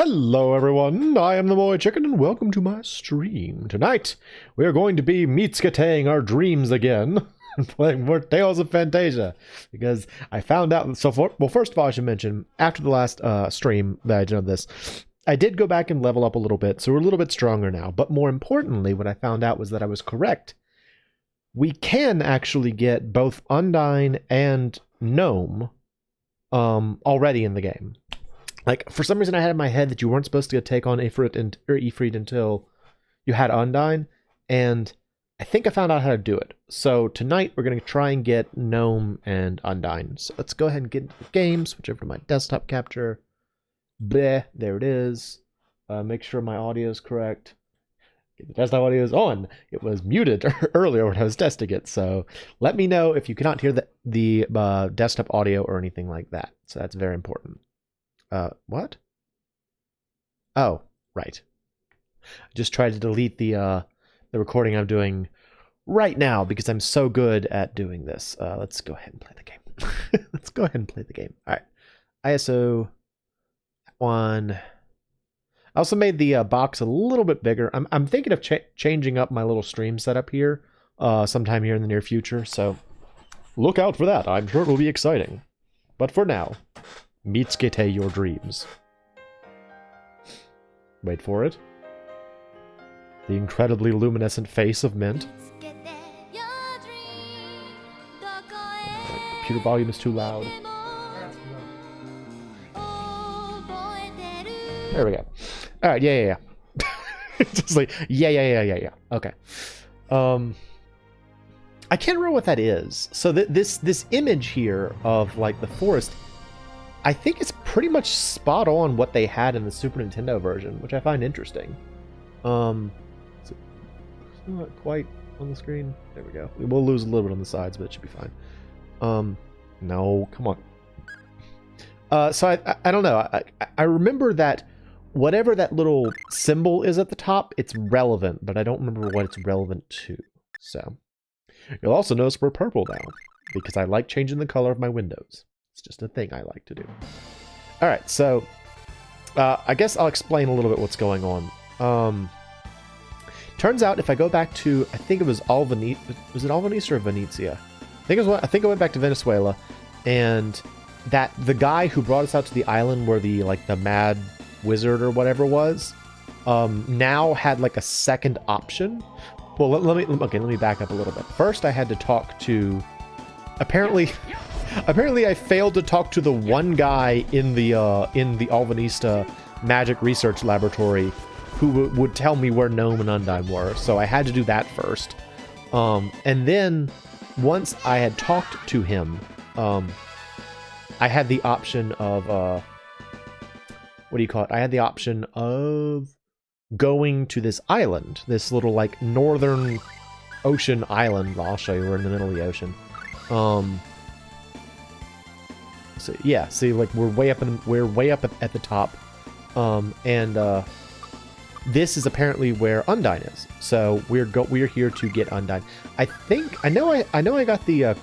Hello everyone, I am the MoeChicken and welcome to my stream. Tonight, we are going to be MoeChickening our dreams again and playing more Tales of Phantasia. Because I found out, well first of all I should mention, after the last stream that I did of this, I did go back and level up a little bit, so we're a little bit stronger now. But more importantly, what I found out was that I was correct. We can actually get both Undyne and Gnome already in the game. Like, for some reason I had in my head that you weren't supposed to take on Ifrit until you had Undyne, and I think I found out how to do it. So tonight we're going to try and get Gnome and Undyne. So let's go ahead and get into the game, switch over to my desktop capture. Bleh, there it is. Make sure my audio is correct. The desktop audio is on. It was muted earlier when I was testing it, so let me know if you cannot hear the desktop audio or anything like that. So that's very important. What? Oh, right. I just tried to delete the recording I'm doing right now because I'm so good at doing this. Let's go ahead and play the game. Let's go ahead and play the game. All right. ISO 1. I also made the box a little bit bigger. I'm thinking of changing up my little stream setup here sometime here in the near future, so look out for that. I'm sure it will be exciting. But for now, MoeChicken your dreams. Wait for it. The incredibly luminescent face of Mint. The computer volume is too loud. There we go. Alright, yeah. Just like, yeah. Okay. I can't remember what that is. So this image here of, like, the forest, I think it's pretty much spot on what they had in the Super Nintendo version, which I find interesting. It's not quite on the screen. There we go. We'll lose a little bit on the sides, but it should be fine. No, come on. So I don't know. I remember that whatever that little symbol is at the top, it's relevant, but I don't remember what it's relevant to. So you'll also notice we're purple now, because I like changing the color of my windows. It's just a thing I like to do. Alright, so I guess I'll explain a little bit what's going on. Turns out if I go back to, I think it was Albanese, was it Albanese or Venezia? I think I went back to Venezuela, and that the guy who brought us out to the island where the mad wizard or whatever was, now had like a second option. Well, let me back up a little bit. First, I had to talk to, apparently I failed to talk to the one guy in the Albanista Magic Research Laboratory who would tell me where Gnome and Undyne were. So I had to do that first. And then once I had talked to him, I had the option of what do you call it? I had the option of going to this island, this little like northern ocean island. I'll show you. We're in the middle of the ocean. So yeah, see, like we're way up at the top, and this is apparently where Undyne is. So we're here to get Undyne. I know I got the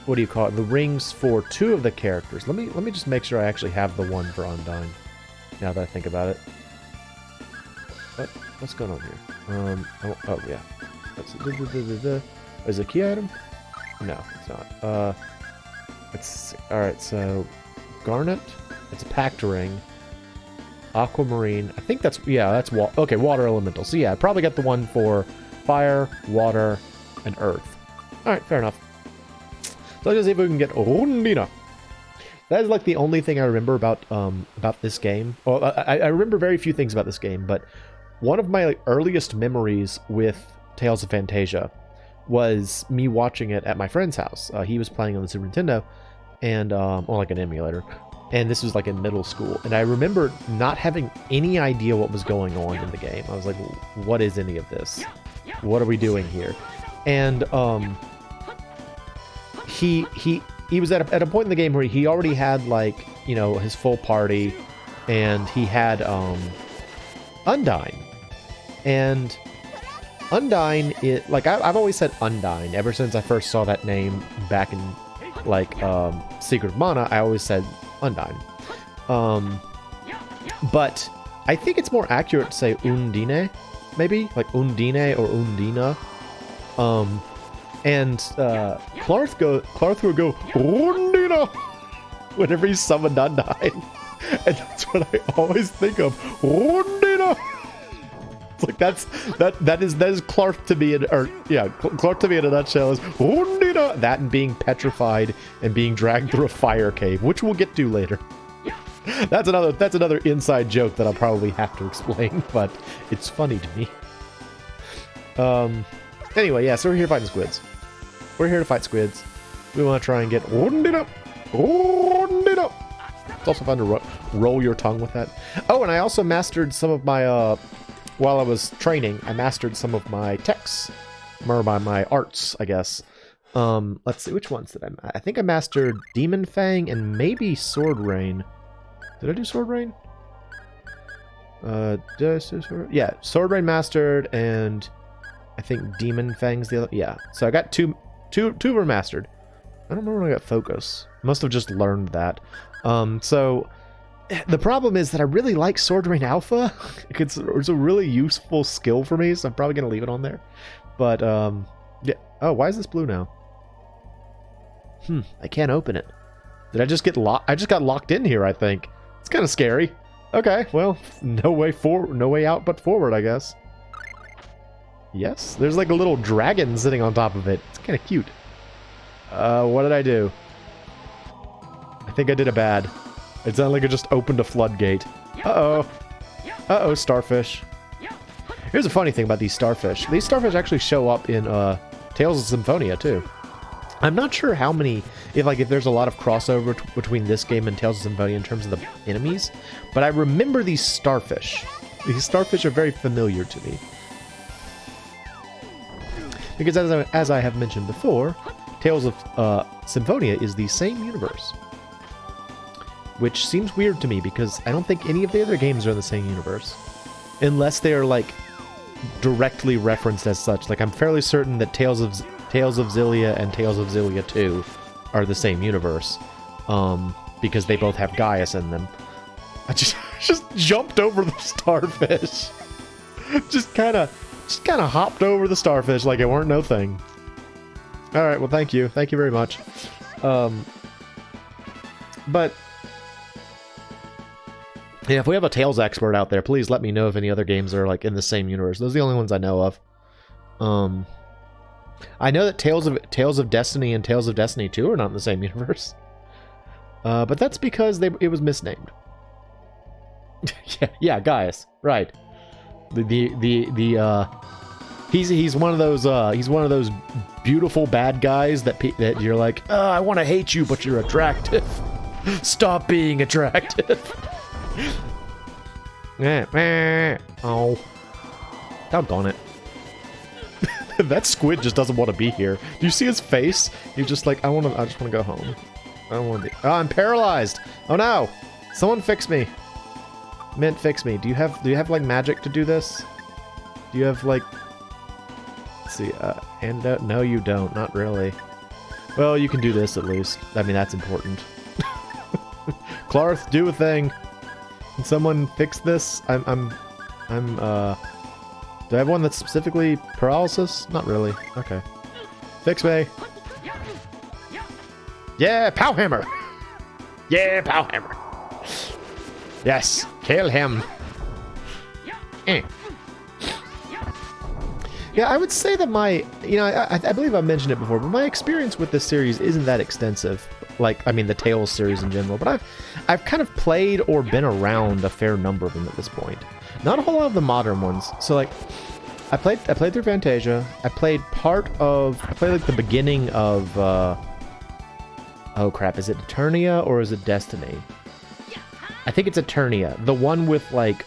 what do you call it? The rings for 2 of the characters. Let me just make sure I actually have the one for Undyne. Now that I think about it. What's going on here? Oh yeah. Is it a key item? No, it's not. Let's see. Alright, so Garnet. It's a packed ring. Aquamarine. I think that's okay, water elemental. So yeah, I probably got the one for fire, water, and earth. Alright, fair enough. So let's see if we can get Rundina. That is like the only thing I remember about this game. Well, I remember very few things about this game, but one of my earliest memories with Tales of Phantasia was me watching it at my friend's house. He was playing on the Super Nintendo, and on like an emulator, and this was like in middle school. And I remember not having any idea what was going on in the game. I was like, "What is any of this? What are we doing here?" And he was at a point in the game where he already had, like, you know, his full party, and he had Undyne. And Undyne, like, I've always said Undyne ever since I first saw that name back in, like, Secret of Mana. I always said Undyne. But I think it's more accurate to say Undine, maybe? Like Undine or Undina. And Clarth will go, Undina! Whenever he's summoned Undyne. And that's what I always think of. Undina! It's like that is Clarth to me Clarth to me in a nutshell is Undina! That and being petrified and being dragged through a fire cave, which we'll get to later. That's another inside joke that I'll probably have to explain, but it's funny to me. Anyway, yeah, so we're here fighting squids. We're here to fight squids. We want to try and get Undina! Undina! It's also fun to roll your tongue with that. Oh, and I also mastered some of my, while I was training, I mastered some of my techs. Or my arts, I guess. Let's see, which ones did I think I mastered Demon Fang and maybe Sword Rain. Did I do Sword Rain? Did I do Sword Rain? Yeah, Sword Rain mastered, and I think Demon Fang's the other. Yeah, so I got two were mastered. I don't remember when I got Focus. Must have just learned that. So the problem is that I really like Sword Rain Alpha. It's a really useful skill for me, so I'm probably gonna leave it on there. But yeah. Oh, why is this blue now? I can't open it. Did I just get locked? I just got locked in here, I think. It's kind of scary. Okay, well, no way out but forward, I guess. Yes, there's like a little dragon sitting on top of it. It's kind of cute. What did I do? I think I did a bad. It sounded like I just opened a floodgate. Uh-oh. Uh-oh, starfish. Here's a funny thing about these starfish. These starfish actually show up in Tales of Symphonia, too. I'm not sure how many, if there's a lot of crossover between this game and Tales of Symphonia in terms of the enemies, but I remember these starfish. These starfish are very familiar to me. Because as I have mentioned before, Tales of Symphonia is the same universe. Which seems weird to me because I don't think any of the other games are in the same universe. Unless they're, like, directly referenced as such. Like, I'm fairly certain that Tales of Xillia and Tales of Xillia 2 are the same universe. Because they both have Gaius in them. I just jumped over the starfish. just kind of hopped over the starfish like it weren't no thing. Alright, well thank you. Thank you very much. But yeah, if we have a Tales expert out there, please let me know if any other games are like in the same universe. Those are the only ones I know of. I know that Tales of Destiny and Tales of Destiny 2 are not in the same universe. But that's because it was misnamed. yeah, Gaius, right. He's one of those beautiful bad guys that you're like, oh, I want to hate you, but you're attractive. Stop being attractive. Oh, doggone it. That squid just doesn't want to be here. Do you see his face? He's just like, I just want to go home. I don't want to be. Oh, I'm paralyzed. Oh no! Someone fix me. Mint, fix me. Do you have like magic to do this? Do you have like? Let's see. Antidote? No, you don't. Not really. Well, you can do this at least. I mean, that's important. Clarth, do a thing. Can someone fix this? Do I have one that's specifically paralysis? Not really. Okay. Fix me. Yeah, pow hammer. Yeah, pow hammer. Yes, kill him. Yeah, I would say that I believe I mentioned it before, but my experience with this series isn't that extensive. Like, I mean, the Tales series in general, but I've kind of played or been around a fair number of them at this point. Not a whole lot of the modern ones. So, like, I played through Phantasia. I played like the beginning of, oh crap, is it Eternia or is it Destiny? I think it's Eternia. The one with, like,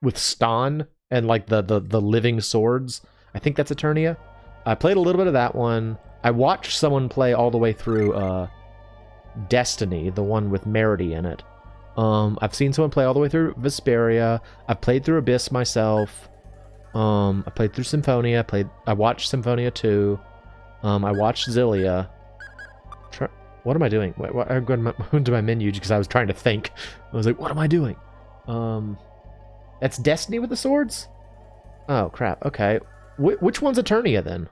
with Ston and, like, the living swords. I think that's Eternia. I played a little bit of that one. I watched someone play all the way through, Destiny, the one with Merity in it. I've seen someone play all the way through Vesperia. I've played through Abyss myself. I played through Symphonia. I watched Symphonia 2. I watched Xillia. What am I doing? I go into my menu because I was trying to think. I was like, what am I doing? That's Destiny with the swords? Oh, crap. Okay. Which one's Eternia, then?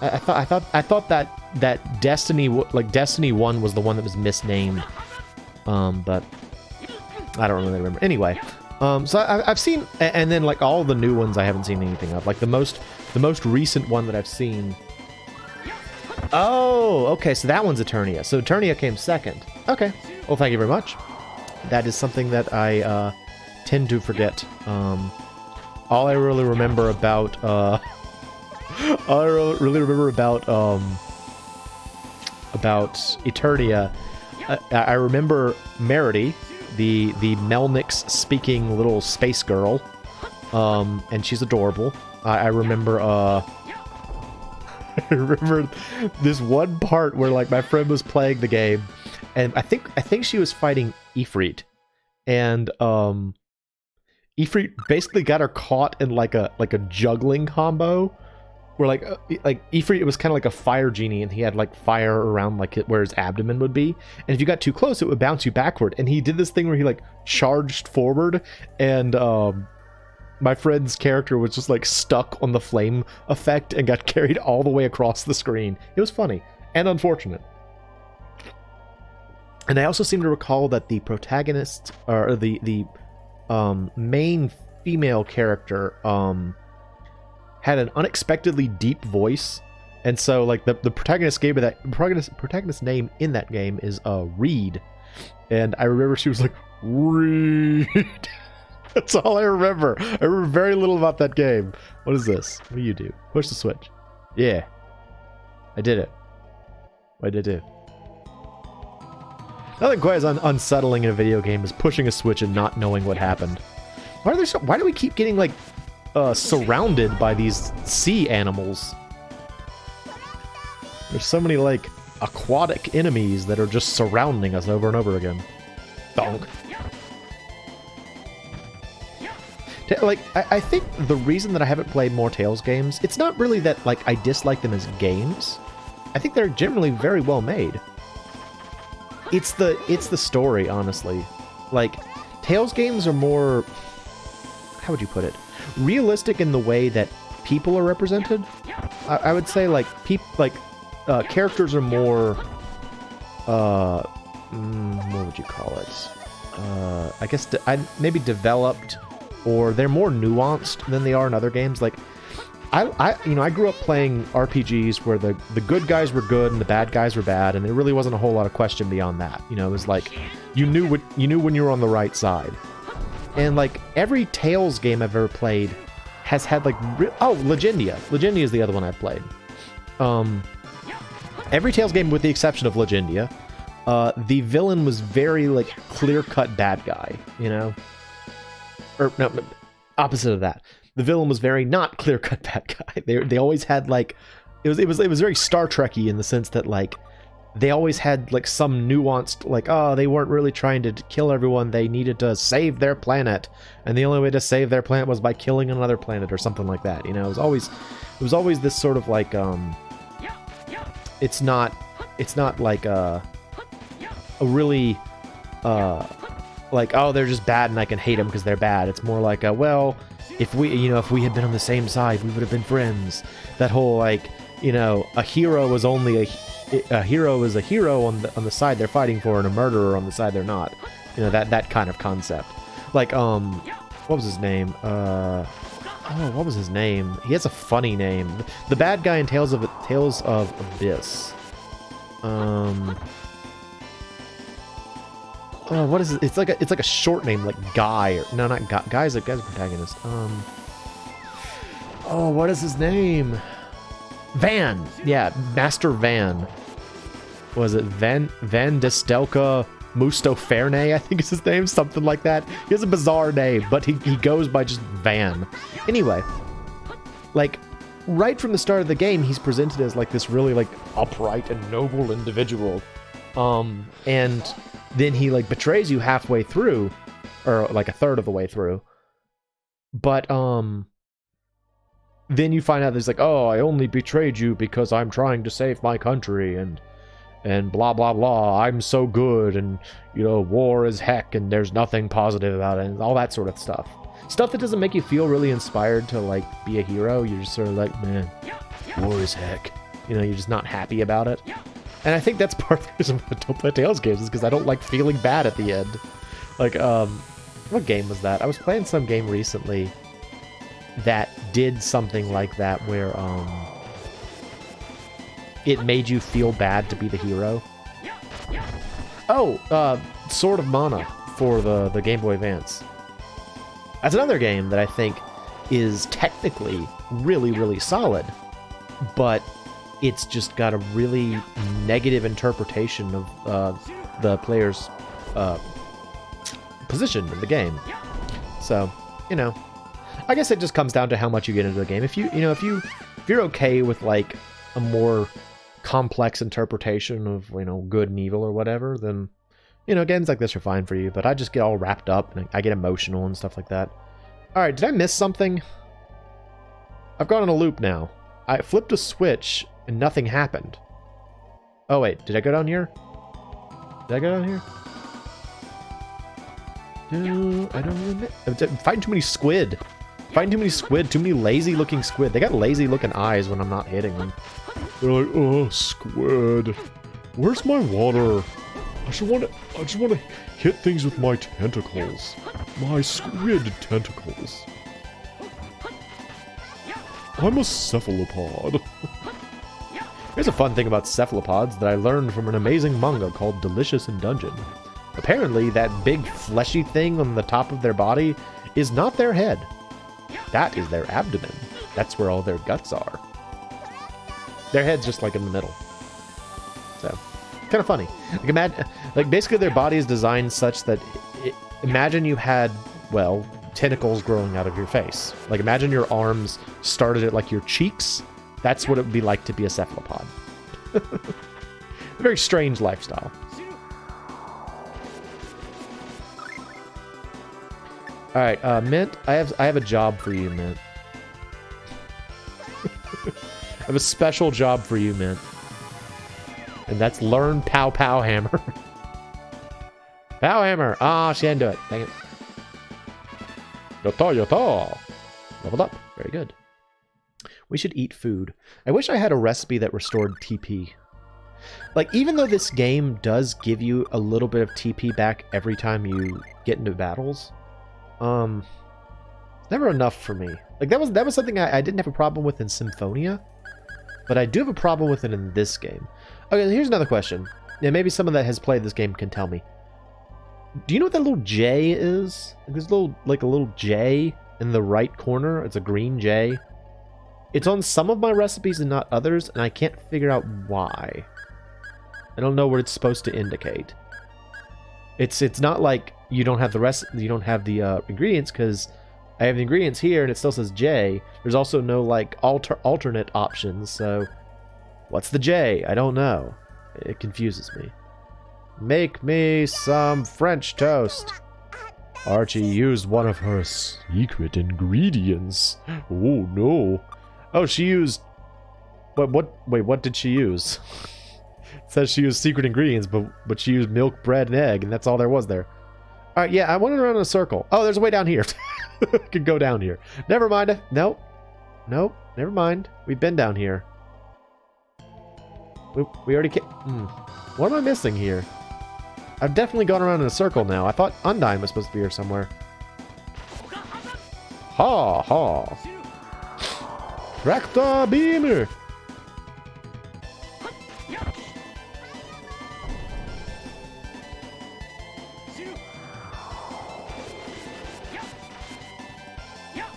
I thought that Destiny, like Destiny 1 was the one that was misnamed. But I don't really remember. Anyway, so I've seen, and then like all the new ones I haven't seen anything of. Like the most recent one that I've seen. Oh, okay, so that one's Eternia. So Eternia came second. Okay, well, thank you very much. That is something that I tend to forget. All I really remember about Eternia, I remember Merity, the Melnix speaking little space girl, and she's adorable. I remember I remember this one part where like my friend was playing the game, and I think she was fighting Ifrit, and Ifrit basically got her caught in like a juggling combo, where like Ifrit, it was kind of like a fire genie, and he had like fire around like where his abdomen would be, and if you got too close, it would bounce you backward. And he did this thing where he like charged forward, and my friend's character was just like stuck on the flame effect and got carried all the way across the screen. It was funny and unfortunate. And I also seem to recall that the protagonist, or the main female character, had an unexpectedly deep voice, and so like the protagonist protagonist name in that game is Reed, and I remember she was like, Reed. That's all I remember. I remember very little about that game. What is this? What do you do? Push the switch. Yeah, I did it. What did I do? Nothing quite as unsettling in a video game as pushing a switch and not knowing what happened. Why do we keep getting like surrounded by these sea animals? There's so many like aquatic enemies that are just surrounding us over and over again. Donk. Like, I think the reason that I haven't played more Tales games, it's not really that like I dislike them as games. I think they're generally very well made. It's the story, honestly. Like, Tales games are more, how would you put it? Realistic in the way that people are represented. I would say like characters are more what would you call it? I guess maybe developed, or they're more nuanced than they are in other games. Like I grew up playing RPGs where the good guys were good and the bad guys were bad, and there really wasn't a whole lot of question beyond that. You know, it was like you knew when you were on the right side. And like every Tales game I've ever played has had like Legendia. Legendia is the other one I've played. Every Tales game, with the exception of Legendia, the villain was very like clear-cut bad guy. You know, or no, opposite of that. The villain was very not clear-cut bad guy. They always had like it was very Star Trek-y in the sense that like they always had like some nuanced, like, oh, they weren't really trying to kill everyone, they needed to save their planet, and the only way to save their planet was by killing another planet or something like that. You know, it was always this sort of like it's not like a really like, oh, they're just bad and I can hate them because they're bad. It's more like well, if we had been on the same side, we would have been friends. That whole like, you know, a hero is only a hero is a hero on the side they're fighting for, and a murderer on the side they're not. You know, that kind of concept. Like what was his name? What was his name? He has a funny name. The bad guy in Tales of Abyss. What is it? It's like a short name, like Guy, or no, not Guy. Guy's a protagonist. What is his name? Van. Yeah, Master Van. Was it Van Destelka Mustoferne, I think is his name, something like that. He has a bizarre name, but he goes by just Van. Anyway, like right from the start of the game, he's presented as like this really like upright and noble individual, and then he like betrays you halfway through, or like a third of the way through. But then you find out there's like, oh, I only betrayed you because I'm trying to save my country, and blah blah blah, I'm so good, and war is heck, and there's nothing positive about it, and all that sort of stuff that doesn't make you feel really inspired to like be a hero. You're just sort of like, man, war is heck, you're just not happy about it. And I think that's part of the reason why I don't play Tales games, is because I don't like feeling bad at the end. Like, what game was that? I was playing some game recently that did something like that, where it made you feel bad to be the hero. Oh, Sword of Mana for the Game Boy Advance. That's another game that I think is technically really, really solid, but it's just got a really negative interpretation of the player's position in the game. So, I guess it just comes down to how much you get into the game. If you're okay with like a more complex interpretation of good and evil or whatever, then games like this are fine for you. But I just get all wrapped up and I get emotional and stuff like that. All right, did I miss something? I've gone on a loop now. I flipped a switch and nothing happened. Oh wait, did I go down here? Did I go down here? No, I don't remember. I'm fighting too many squid. Fighting too many squid, too many lazy looking squid. They got lazy looking eyes when I'm not hitting them. They're like, oh, squid. Where's my water? I just want to hit things with my tentacles. My squid tentacles. I'm a cephalopod. Here's a fun thing about cephalopods that I learned from an amazing manga called Delicious in Dungeon. Apparently, that big fleshy thing on the top of their body is not their head. That is their abdomen. That's where all their guts are. Their head's just like in the middle. So, kind of funny. Like, imagine, like basically their body is designed such that, imagine you had, well, tentacles growing out of your face. Like, imagine your arms started at like your cheeks. That's what it would be like to be a cephalopod. A very strange lifestyle. All right, Mint. I have a job for you, Mint. I have a special job for you, Mint. And that's learn Pow Pow Hammer. Pow Hammer. Ah, she didn't do it. Dang it. Yota. Leveled up. Very good. We should eat food. I wish I had a recipe that restored TP. Like, even though this game does give you a little bit of TP back every time you get into battles, it's never enough for me. Like, that was something I didn't have a problem with in Symphonia, but I do have a problem with it in this game. Okay, here's another question. Yeah, maybe someone that has played this game can tell me. Do you know what that little J is? There's a little J in the right corner. It's a green J. It's on some of my recipes and not others, and I can't figure out why. I don't know what it's supposed to indicate. It's not like you don't have the ingredients, because I have the ingredients here and it still says J. There's also no like alternate options, so what's the J? I don't know. It confuses me. Make me some French toast. Archie used one of her secret ingredients. Oh no. Oh, she used... What did she use? It says she used secret ingredients, but she used milk, bread, and egg, and that's all there was there. Alright, yeah, I went around in a circle. Oh, there's a way down here. I could go down here. Never mind. Nope. Never mind. We've been down here. We already came... What am I missing here? I've definitely gone around in a circle now. I thought Undyne was supposed to be here somewhere. Ha ha. Tractor beamer.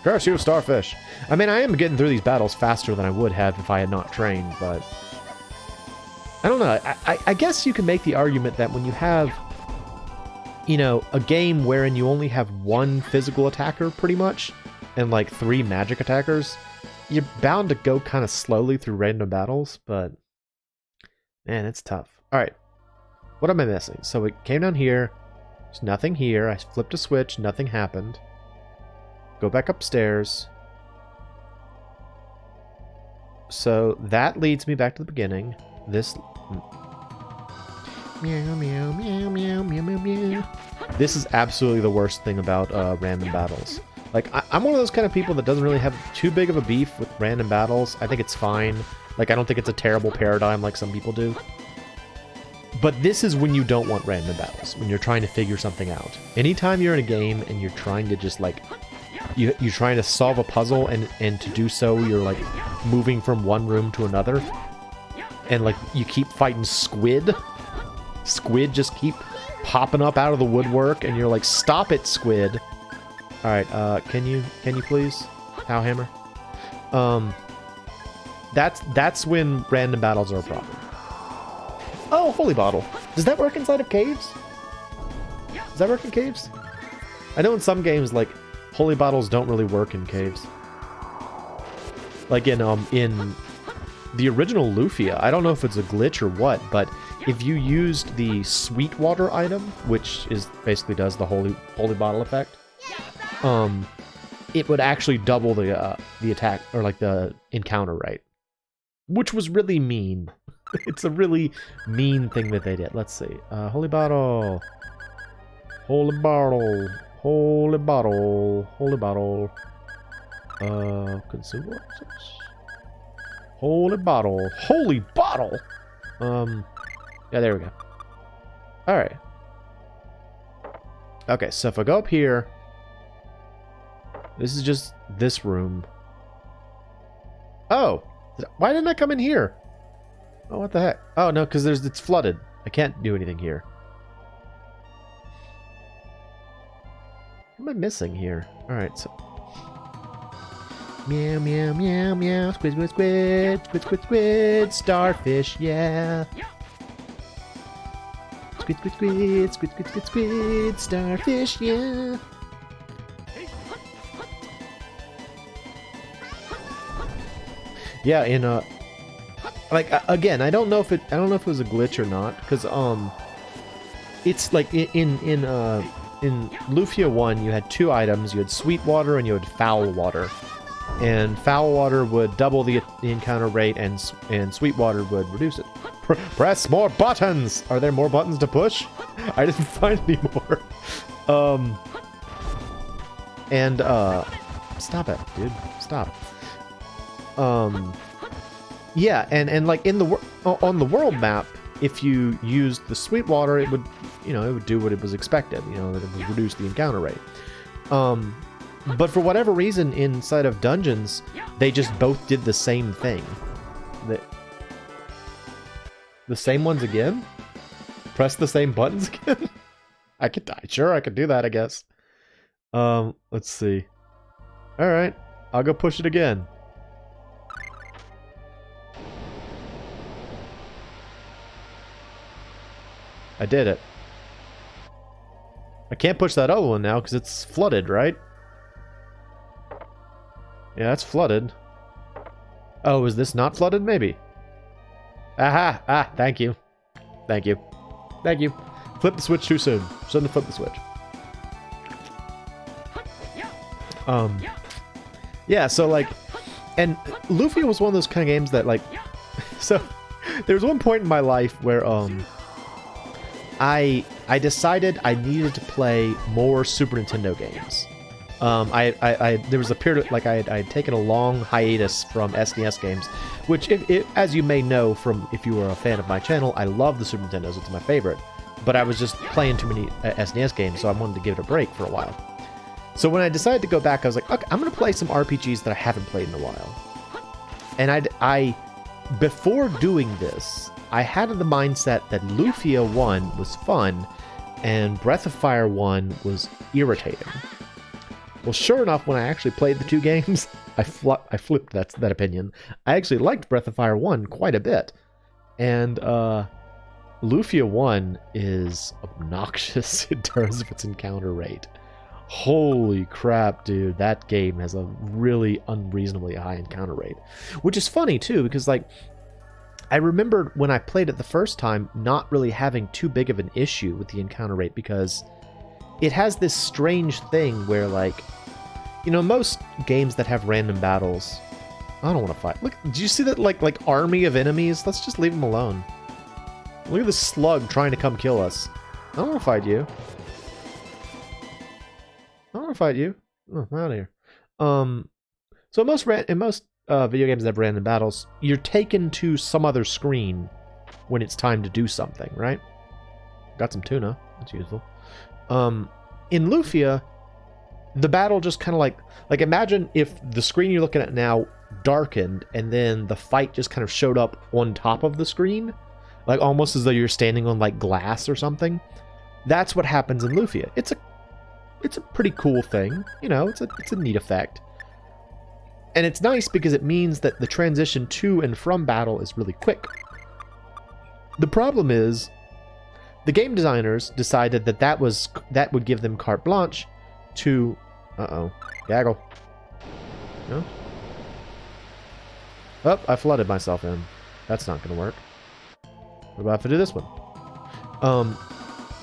Curse you, starfish. I mean, I am getting through these battles faster than I would have if I had not trained, but... I don't know. I guess you can make the argument that when you have, a game wherein you only have one physical attacker, pretty much, and like 3 magic attackers, you're bound to go kind of slowly through random battles, but... Man, it's tough. Alright. What am I missing? So it came down here. There's nothing here. I flipped a switch. Nothing happened. Go back upstairs. So that leads me back to the beginning. This... Meow, meow, meow, meow, meow, meow, meow. This is absolutely the worst thing about random battles. Like, I'm one of those kind of people that doesn't really have too big of a beef with random battles. I think it's fine. Like, I don't think it's a terrible paradigm like some people do. But this is when you don't want random battles, when you're trying to figure something out. Anytime you're in a game and you're trying to just, like... You're trying to solve a puzzle, and to do so, you're, like, moving from one room to another. And, like, you keep fighting squid. Squid just keep popping up out of the woodwork, and you're like, stop it, squid. Alright, can you please? Cow hammer? That's when random battles are a problem. Oh, holy bottle. Does that work inside of caves? Does that work in caves? I know in some games, like, holy bottles don't really work in caves. Like in the original Lufia, I don't know if it's a glitch or what, but if you used the Sweetwater item, which is basically does the holy bottle effect, it would actually double the attack, or like the encounter rate, which was really mean. It's a really mean thing that they did. Let's see. Holy bottle. Holy bottle. Holy bottle. Holy bottle. Consumable items. Holy bottle. Holy bottle! Yeah, there we go. Alright. Okay, so if I go up here... This is just this room. Oh! Why didn't I come in here? Oh, what the heck? Oh, no, because it's flooded. I can't do anything here. What am I missing here? Alright, so... Meow, meow, meow, meow. Squid, squid, squid. Squid, squid, squid. Starfish, yeah. Squid, squid, squid. Squid, squid, squid, squid. Starfish, yeah. Yeah, in like again, I don't know if it was a glitch or not, because it's like in Lufia 1 you had two items. You had sweet water and you had foul water. And foul water would double the encounter rate, and sweet water would reduce it. Press more buttons! Are there more buttons to push? I didn't find any more. Stop it, dude. Stop. Yeah, and like in the on the world map, if you used the sweet water, it would, it would do what it was expected. That it would reduce the encounter rate. But for whatever reason, inside of dungeons, they just both did the same thing. The same ones again? Press the same buttons again? I could do that, I guess. Let's see. Alright, I'll go push it again. I did it. I can't push that other one now because it's flooded, right? Yeah, that's flooded. Oh, is this not flooded? Maybe. Aha! Ah, thank you. Thank you. Thank you. Flip the switch too soon. Shouldn't have flipped the switch. Yeah, so like... And Lufia was one of those kind of games that like... So, there was one point in my life where, I decided I needed to play more Super Nintendo games. There was a period, like I had taken a long hiatus from SNES games, which, as you may know from if you were a fan of my channel, I love the Super Nintendos, it's my favorite. But I was just playing too many SNES games, so I wanted to give it a break for a while. So when I decided to go back, I was like, okay, I'm going to play some RPGs that I haven't played in a while. And before doing this, I had the mindset that Lufia 1 was fun, and Breath of Fire 1 was irritating. Well, sure enough, when I actually played the two games, I flipped that opinion. I actually liked Breath of Fire 1 quite a bit. And Lufia 1 is obnoxious in terms of its encounter rate. Holy crap, dude. That game has a really unreasonably high encounter rate. Which is funny, too, because, like, I remembered when I played it the first time not really having too big of an issue with the encounter rate, because it has this strange thing where, like, most games that have random battles, I don't want to fight. Look, do you see that like army of enemies? Let's just leave them alone. Look at this slug trying to come kill us. I don't want to fight you. I don't want to fight you. Oh, I'm out of here. So in most video games that have random battles, you're taken to some other screen when it's time to do something, right? Got some tuna. That's useful. In Lufia, the battle just kind of like imagine if the screen you're looking at now darkened and then the fight just kind of showed up on top of the screen, like almost as though you're standing on like glass or something. That's what happens in Lufia. It's a pretty cool thing, you know. It's a neat effect, and it's nice because it means that the transition to and from battle is really quick. The problem is, the game designers decided that would give them carte blanche to gaggle. No. Oh, I flooded myself in. That's not going to work. What about if I do this one?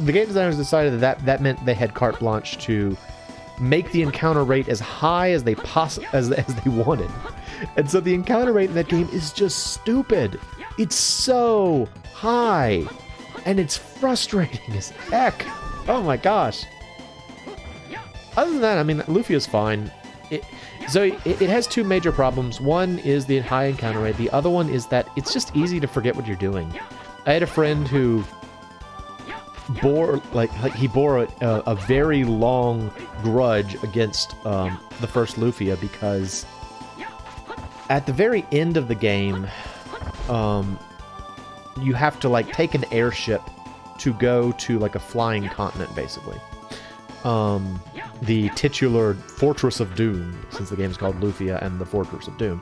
The game designers decided that meant they had carte blanche to make the encounter rate as high as they as they wanted. And so the encounter rate in that game is just stupid. It's so high. And it's frustrating as heck. Oh my gosh. Other than that, I mean, Lufia's fine. It has two major problems. One is the high encounter rate. The other one is that it's just easy to forget what you're doing. I had a friend who bore a very long grudge against the first Lufia because at the very end of the game, you have to like take an airship to go to like a flying continent, basically. The titular Fortress of Doom, since the game is called Lufia and the Fortress of Doom.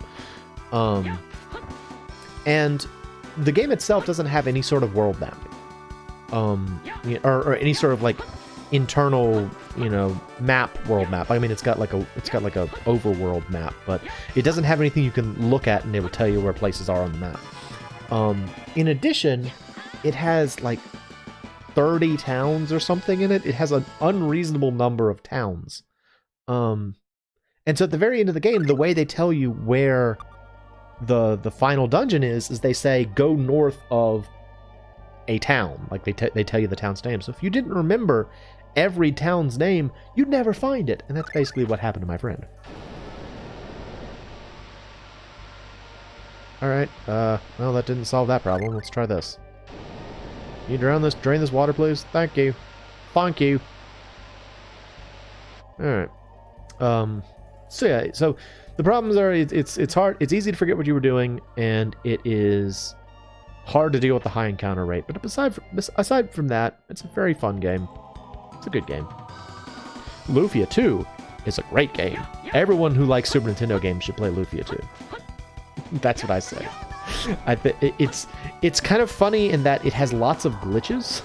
And the game itself doesn't have any sort of world mapping. Or any sort of like internal, world map. I mean, it's got like a overworld map, but it doesn't have anything you can look at and it will tell you where places are on the map. In addition, it has like 30 towns or something in it. It has an unreasonable number of towns. And so at the very end of the game, the way they tell you where the final dungeon is they say, go north of a town. Like they tell you the town's name. So if you didn't remember every town's name, you'd never find it. And that's basically what happened to my friend. Alright, well, that didn't solve that problem. Let's try this. Can you drain this water, please? Thank you. Thank you. Alright. So yeah, so the problems are it's hard, it's easy to forget what you were doing, and it is hard to deal with the high encounter rate. But aside from that, it's a very fun game. It's a good game. Lufia 2 is a great game. Everyone who likes Super Nintendo games should play Lufia 2. That's what I say. It's kind of funny in that it has lots of glitches.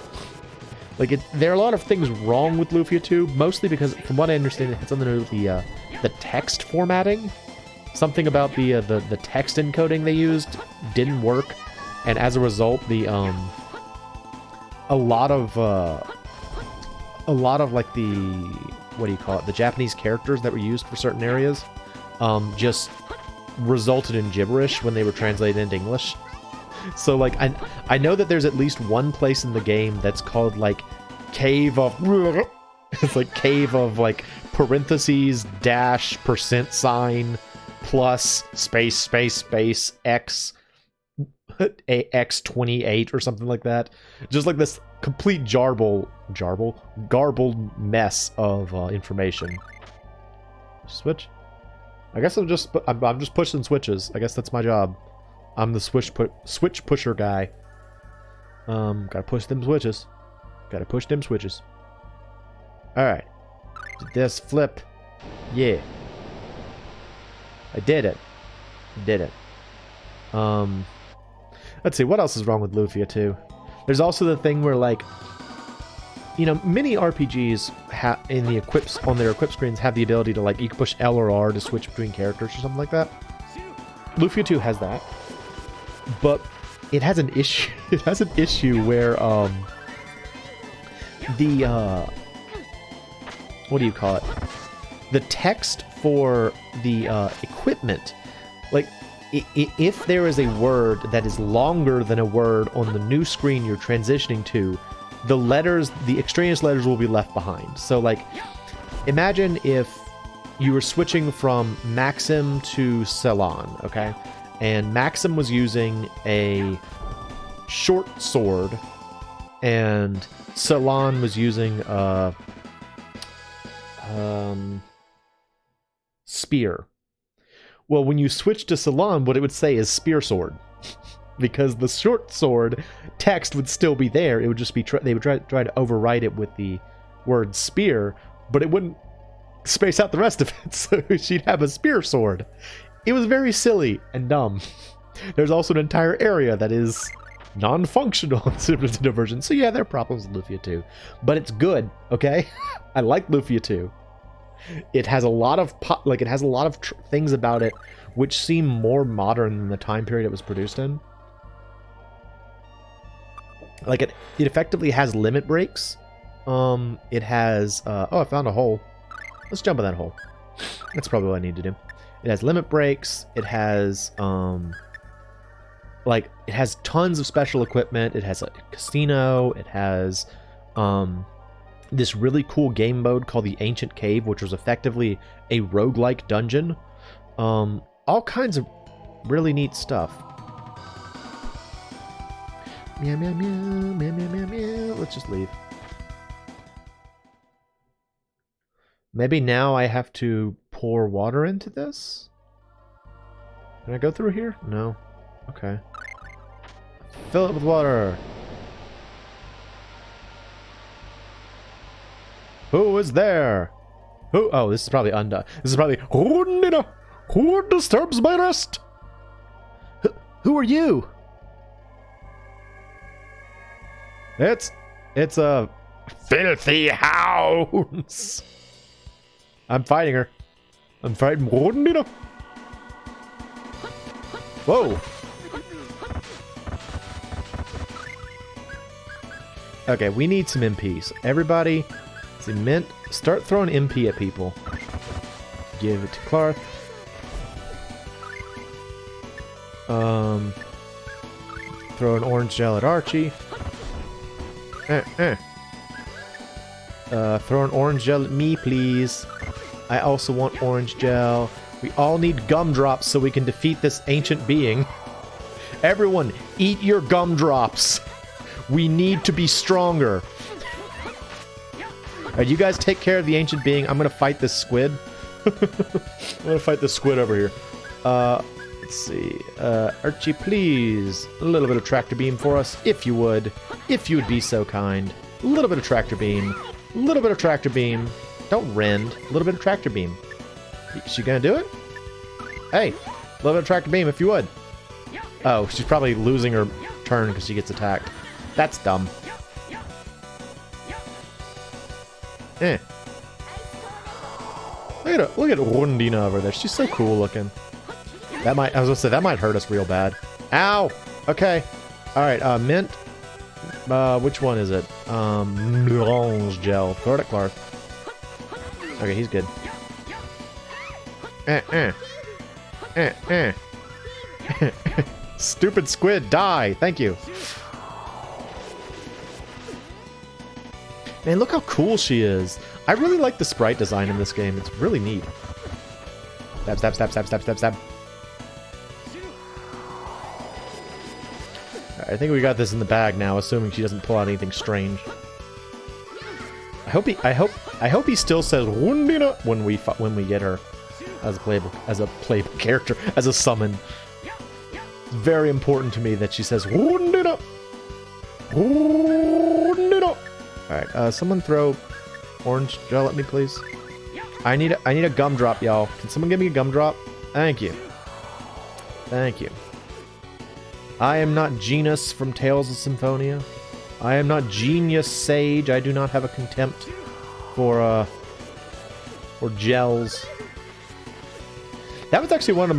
Like there are a lot of things wrong with Lufia 2, mostly because, from what I understand, it had something to do with the text formatting. Something about the text encoding they used didn't work, and as a result, a lot of like the, what do you call it, the Japanese characters that were used for certain areas just resulted in gibberish when they were translated into English. So like I know that there's at least one place in the game that's called like cave of it's like cave of like parentheses dash %sign plus space x x28 or something like that. Just like this complete garbled mess of information. Switch. I guess I'm just pushing switches. I guess that's my job. I'm the switch pusher guy. Gotta push them switches. Alright. Did this flip? Yeah. I did it. Let's see, what else is wrong with Lufia 2? There's also the thing where, like, many RPGs on their equip screens have the ability to, like, you can push L or R to switch between characters or something like that. Lufia 2 has that. But it has an issue. It has an issue where what do you call it? The text for the equipment, like if there is a word that is longer than a word on the new screen you're transitioning to, the extraneous letters will be left behind. So, like, imagine if you were switching from Maxim to Ceylon, okay? And Maxim was using a short sword, and Ceylon was using a spear. Well, when you switch to Ceylon, what it would say is spear sword. Because the short sword text would still be there. It would just be they would try to overwrite it with the word spear, but it wouldn't space out the rest of it, so she'd have a spear sword. It was very silly and dumb. There's also an entire area that is non-functional in the Super Nintendo version, so yeah, there are problems with Lufia 2. But it's good, okay? I like Lufia 2. It has a lot of things about it which seem more modern than the time period it was produced in. Like, it effectively has limit breaks. It has oh, I found a hole. Let's jump in that hole. That's probably what I need to do. It has limit breaks. It has it has tons of special equipment. It has a casino. It has this really cool game mode called the Ancient Cave, which was effectively a roguelike dungeon. All kinds of really neat stuff. Meow, meow, meow, meow, meow, meow, meow. Let's just leave. Maybe now I have to pour water into this? Can I go through here? No. Okay. Fill it with water. Who is there? Who? Oh, this is probably undone. This is probably who disturbs my rest? Who are you? It's a filthy hounds. I'm fighting her. I'm fighting Rondina. Whoa. Okay, we need some MPs. Everybody, cement. Start throwing MP at people. Give it to Clark. Throw an orange gel at Archie. Throw an orange gel at me, please. I also want orange gel. We all need gumdrops so we can defeat this ancient being. Everyone, eat your gumdrops. We need to be stronger. Alright, you guys take care of the ancient being. I'm gonna fight this squid. I'm gonna fight this squid over here. Let's see. Archie, please. A little bit of tractor beam for us, if you would. If you would be so kind. A little bit of tractor beam. A little bit of tractor beam. Don't rend. A little bit of tractor beam. Is she gonna do it? Hey, a little bit of tractor beam if you would. Oh, she's probably losing her turn because she gets attacked. That's dumb. Look at Rondina over there. She's so cool looking. I was gonna say that might hurt us real bad. Ow! Okay. Alright, mint. Which one is it? Orange gel. Throw it at Clark. Okay, he's good. Stupid squid, die! Thank you. Man, look how cool she is. I really like the sprite design in this game. It's really neat. Stab, stab, stab, stab, stab, stab, stab. I think we got this in the bag now, assuming she doesn't pull out anything strange. I hope he still says Rondina when we get her as a playable character, as a summon. It's very important to me that she says Rondina. Rondina. All right, someone throw orange gel at me, please. I need a gumdrop, y'all. Can someone give me a gumdrop? Thank you. Thank you. I am not Genus from Tales of Symphonia. I am not Genius Sage. I do not have a contempt for gels. That was actually one of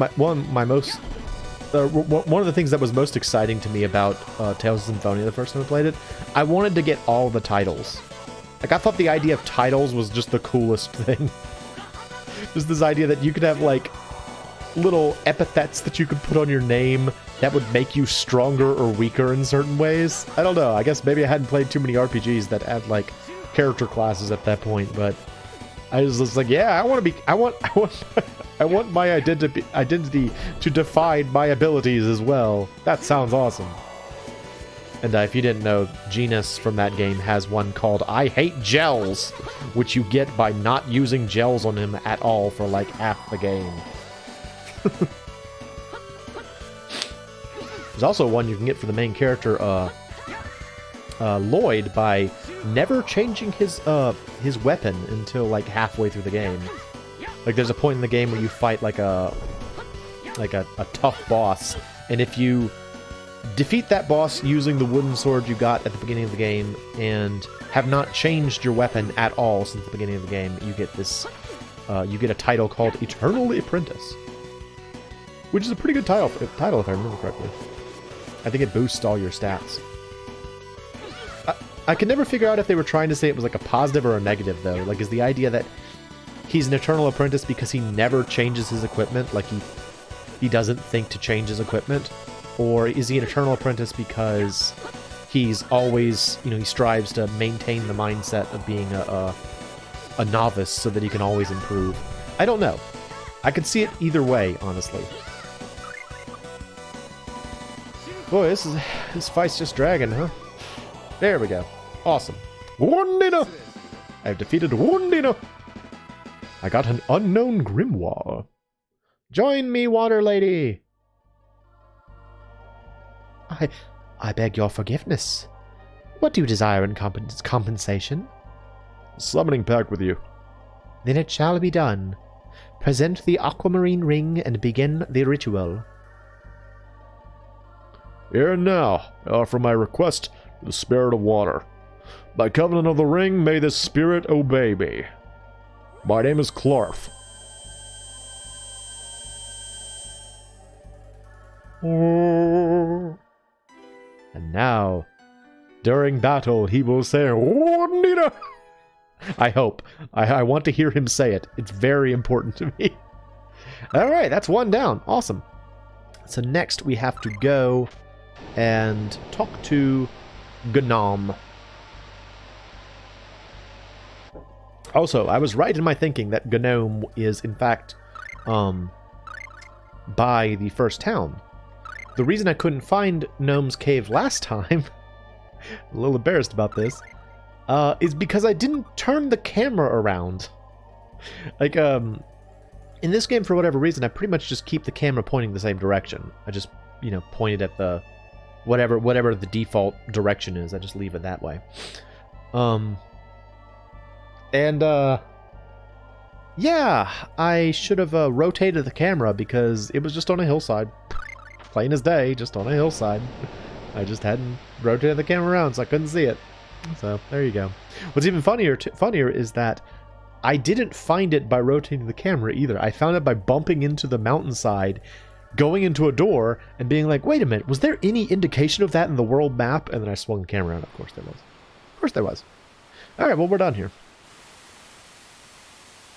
the things that was most exciting to me about Tales of Symphonia the first time I played it. I wanted to get all the titles. Like, I thought the idea of titles was just the coolest thing. Just this idea that you could have, like, little epithets that you could put on your name that would make you stronger or weaker in certain ways. I don't know. I guess maybe I hadn't played too many RPGs that had like character classes at that point, but I was like, yeah, I want my identity to define my abilities as well. That sounds awesome. And if you didn't know, Genus from that game has one called I Hate Gels, which you get by not using gels on him at all for like half the game. There's also one you can get for the main character, Lloyd, by never changing his weapon until like halfway through the game. Like there's a point in the game where you fight like a tough boss, and if you defeat that boss using the wooden sword you got at the beginning of the game and have not changed your weapon at all since the beginning of the game, you get this you get a title called Eternal Apprentice, which is a pretty good title if I remember correctly. I think it boosts all your stats. I could never figure out if they were trying to say it was like a positive or a negative, though. Like, is the idea that he's an Eternal Apprentice because he never changes his equipment, like he doesn't think to change his equipment? Or is he an Eternal Apprentice because he's always, you know, he strives to maintain the mindset of being a novice so that he can always improve? I don't know. I could see it either way, honestly. Boy, this fight's just dragging, huh? There we go. Awesome. Wundina! I've defeated Wundina! I got an unknown grimoire. Join me, water lady! I beg your forgiveness. What do you desire in compensation? Summoning pact with you. Then it shall be done. Present the aquamarine ring and begin the ritual. Here and now, I offer my request to the spirit of water. By covenant of the ring, may this spirit obey me. My name is Clarf. And now, during battle, he will say, Wundina! I hope. I want to hear him say it. It's very important to me. Alright, that's one down. Awesome. So next we have to go and talk to Gnome. Also, I was right in my thinking that Gnome is, in fact, by the first town. The reason I couldn't find Gnome's Cave last time, a little embarrassed about this, is because I didn't turn the camera around. Like, in this game, for whatever reason, I pretty much just keep the camera pointing the same direction. I just, you know, point it at the whatever the default direction is. I just leave it that way. Yeah, I should have rotated the camera because it was just on a hillside. Plain as day, just on a hillside. I just hadn't rotated the camera around, so I couldn't see it. So, there you go. What's even funnier is that I didn't find it by rotating the camera either. I found it by bumping into the mountainside, going into a door, and being like, wait a minute, was there any indication of that in the world map? And then I swung the camera around. Of course there was. Of course there was. Alright, well, we're done here.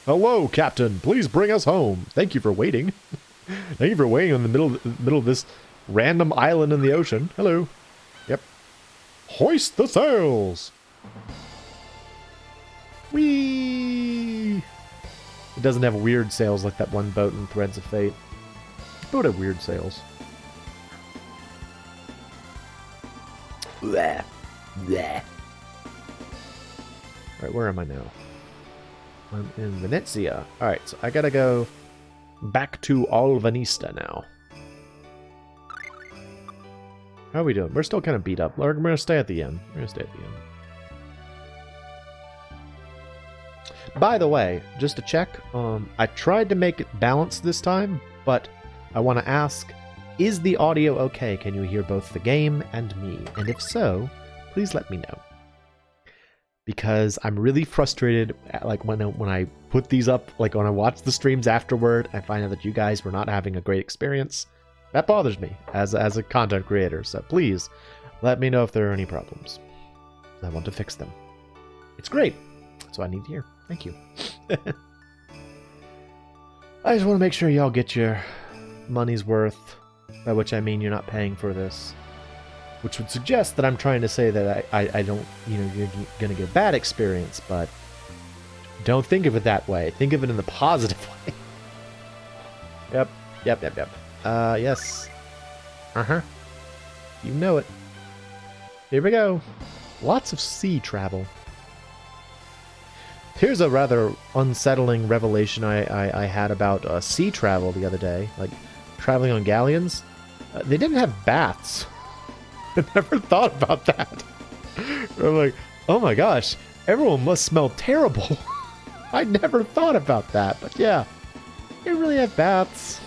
Hello, Captain. Please bring us home. Thank you for waiting. Thank you for waiting in the middle of this random island in the ocean. Hello. Yep. Hoist the sails! Whee! It doesn't have weird sails like that one boat in Threads of Fate. Boat have weird sails. Bleh. Bleh. Alright, where am I now? I'm in Venezia. Alright, so I gotta go back to Alvanista now. How are we doing? We're still kind of beat up. We're gonna stay at the end. We're gonna stay at the end. By the way, just to check, I tried to make it balanced this time, but I want to ask, is the audio okay? Can you hear both the game and me? And if so, please let me know. Because I'm really frustrated, like when I put these up, like when I watch the streams afterward, I find out that you guys were not having a great experience. That bothers me as a content creator, so please let me know if there are any problems. I want to fix them. It's great, so I need to hear. Thank you. I just want to make sure y'all get your money's worth, by which I mean you're not paying for this. Which would suggest that I'm trying to say that I don't, you know, you're going to get a bad experience, but don't think of it that way. Think of it in the positive way. Yep. Yes. Uh-huh. You know it. Here we go. Lots of sea travel. Here's a rather unsettling revelation I had about sea travel the other day. Like, traveling on galleons. They didn't have baths. I never thought about that. I'm like, oh my gosh, everyone must smell terrible. I never thought about that, but yeah. They didn't really have baths.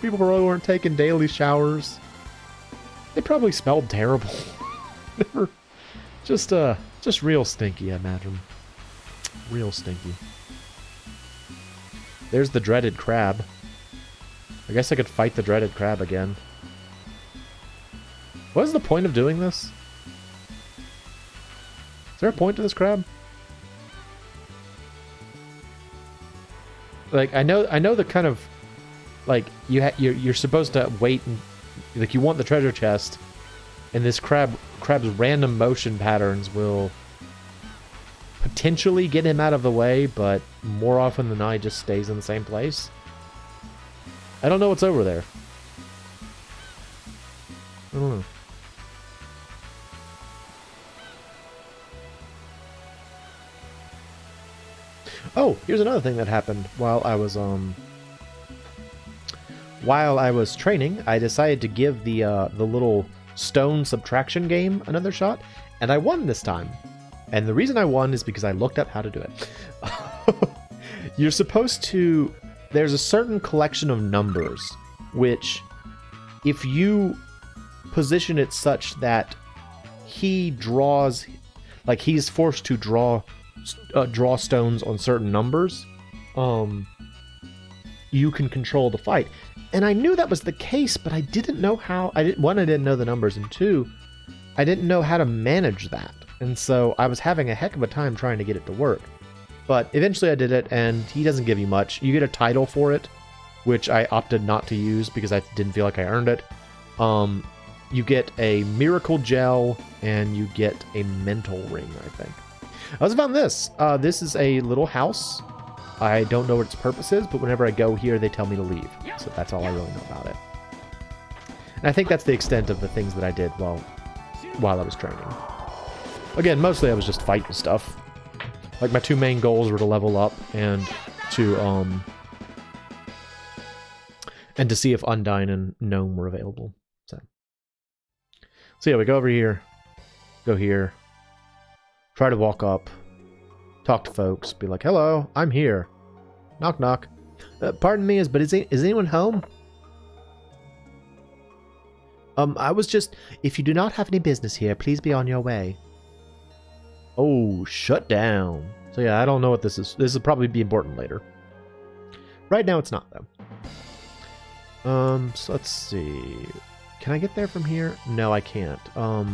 People probably weren't taking daily showers. They probably smelled terrible. Never, just real stinky, I imagine. Real stinky. There's the dreaded crab. I guess I could fight the dreaded crab again. What is the point of doing this? Is there a point to this crab? Like, I know the kind of, like, you're supposed to wait and, like, you want the treasure chest, and this crab's random motion patterns will potentially get him out of the way, but more often than not, he just stays in the same place. I don't know what's over there. I don't know. Oh, here's another thing that happened while I was training. I decided to give the little stone subtraction game another shot, and I won this time. And the reason I won is because I looked up how to do it. You're supposed to... There's a certain collection of numbers, which, if you position it such that he draws... Like, he's forced to draw stones on certain numbers, you can control the fight. And I knew that was the case, but I didn't know how. One, I didn't know the numbers, and two, I didn't know how to manage that. And so I was having a heck of a time trying to get it to work. But eventually I did it, and he doesn't give you much. You get a title for it, which I opted not to use because I didn't feel like I earned it. You get a miracle gel, and you get a mental ring, I think. I also found this. This is a little house. I don't know what its purpose is, but whenever I go here, they tell me to leave. So that's all I really know about it. And I think that's the extent of the things that I did while I was training. Again, mostly I was just fighting stuff. Like, my two main goals were to level up and to see if Undyne and Gnome were available. So yeah, we go over here, go here, try to walk up, talk to folks, be like, hello, I'm here. Knock, knock. Pardon me, but is anyone home? I was just... If you do not have any business here, please be on your way. Oh, shut down. So yeah, I don't know what this is. This will probably be important later. Right now, it's not, though. So let's see. Can I get there from here? No, I can't. I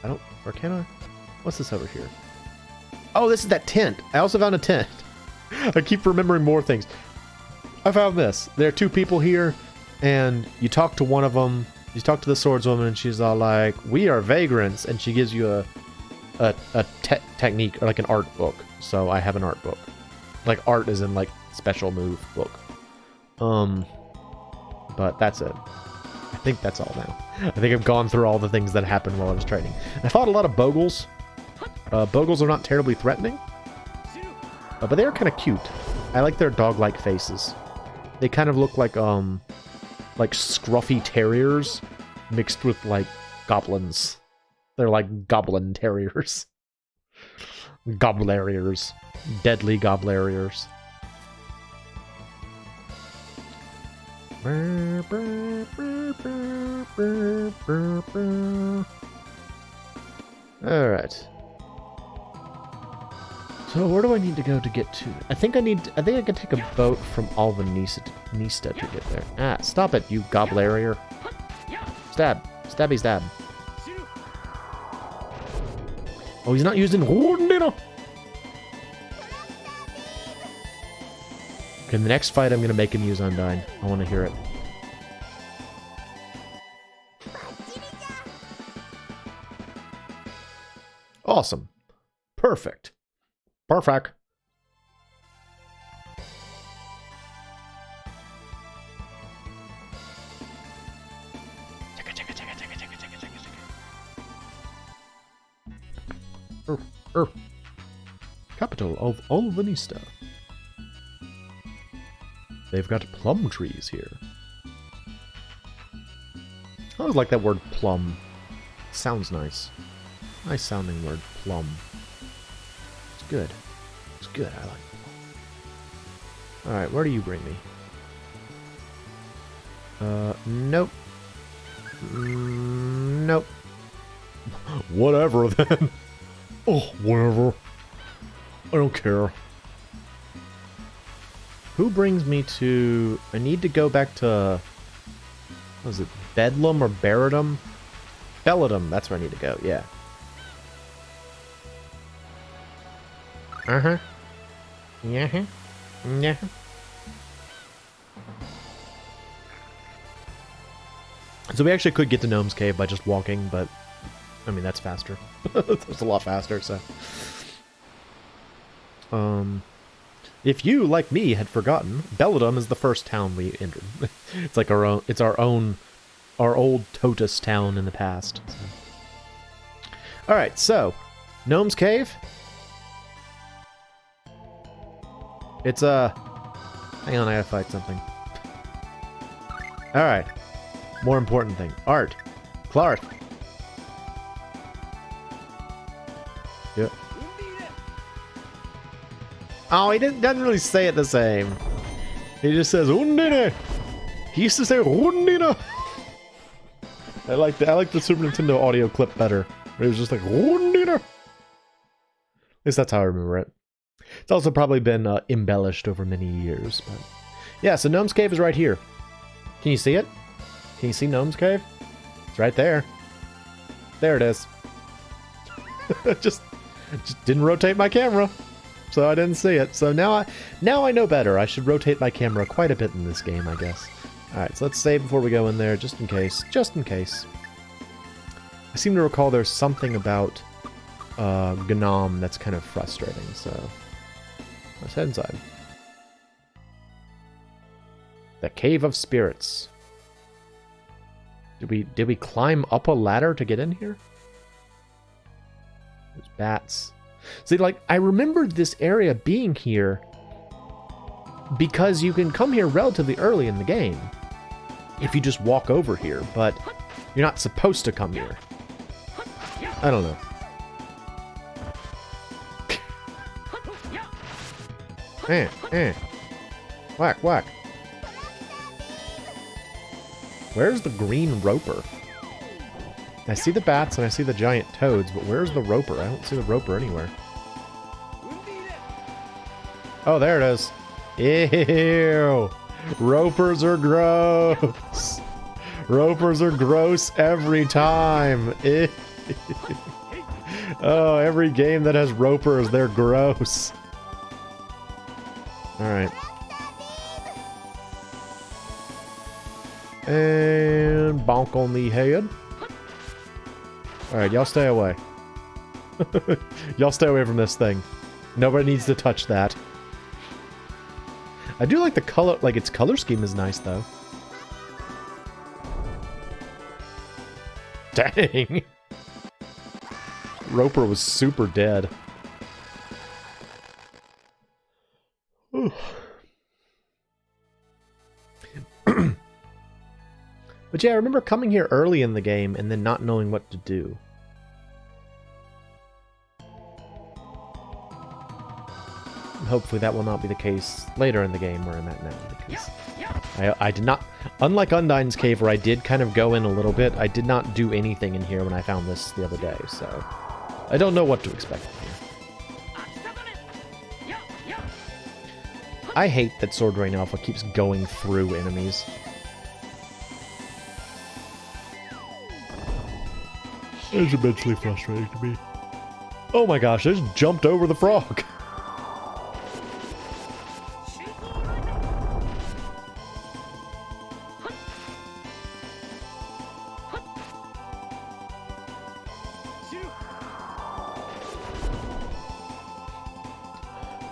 don't... Or can I? What's this over here? Oh, this is that tent. I also found a tent. I keep remembering more things. I found this. There are two people here, and you talk to one of them. You talk to the swordswoman, and she's all like, "We are vagrants," and she gives you a technique, or like an art book. So I have an art book. Like, art is in, like, special move book. But that's it. I think that's all now. I think I've gone through all the things that happened while I was training. I fought a lot of Bogles. Bogles are not terribly threatening, but they are kind of cute. I like their dog-like faces. They kind of look like scruffy terriers mixed with, like, goblins. They're like goblin terriers. Goblariers. Deadly goblariers. Alright. So where do I need to go to get to? I think I can take a boat from Alvanista to get there. Ah, stop it, you goblarier. Stab. Stabby stab. Oh, he's not using... Okay, the next fight I'm going to make him use Undyne. I want to hear it. Awesome. Perfect. Perfect. Capital of Alvanista. They've got plum trees here. I always like that word plum. Sounds nice. Nice sounding word, plum. It's good. It's good, I like it. Alright, where do you bring me? Nope. Nope. Whatever, then. Oh, whatever. I don't care. Who brings me to... I need to go back to... What was it? Bedlam or Baradum? Belladum, that's where I need to go, yeah. Uh-huh. Yeah. Yeah. So we actually could get to Gnome's Cave by just walking, but... I mean, that's faster. That's a lot faster, so... If you, like me, had forgotten, Belladum is the first town we entered. It's like our own... It's our own... Our old Totus town in the past. So. Alright, so... Gnome's Cave? It's, hang on, I gotta fight something. Alright. More important thing. Art. Clark. Yep. Oh, he doesn't really say it the same. He just says, Undine! He used to say, Undine! I like the Super Nintendo audio clip better. It was just like, Undine! At least that's how I remember it. It's also probably been embellished over many years. But yeah, so Gnome's Cave is right here. Can you see it? Can you see Gnome's Cave? It's right there. There it is. just didn't rotate my camera, so I didn't see it. So now I know better. I should rotate my camera quite a bit in this game, I guess. Alright, so let's save before we go in there, just in case. Just in case. I seem to recall there's something about Gnome that's kind of frustrating, so... Let's head inside. The Cave of Spirits. Did we climb up a ladder to get in here? There's bats. See, like, I remembered this area being here because you can come here relatively early in the game if you just walk over here, but you're not supposed to come here. I don't know. Whack, whack. Where's the green roper? I see the bats and I see the giant toads, but where's the roper? I don't see the roper anywhere. Oh, there it is. Ew. Ropers are gross. Ropers are gross every time. Oh, every game that has ropers, they're gross. Alright. And bonk on the head. Alright, y'all stay away. Y'all stay away from this thing. Nobody needs to touch that. I do like the color, like its color scheme is nice though. Dang! Roper was super dead. But yeah, I remember coming here early in the game and then not knowing what to do. Hopefully that will not be the case later in the game where I'm at now, because I did not, unlike Undyne's Cave where I did kind of go in a little bit, I did not do anything in here when I found this the other day, so I don't know what to expect from here. I hate that Sword Rain Alpha keeps going through enemies. It's immensely frustrating to me. Oh my gosh, I just jumped over the frog!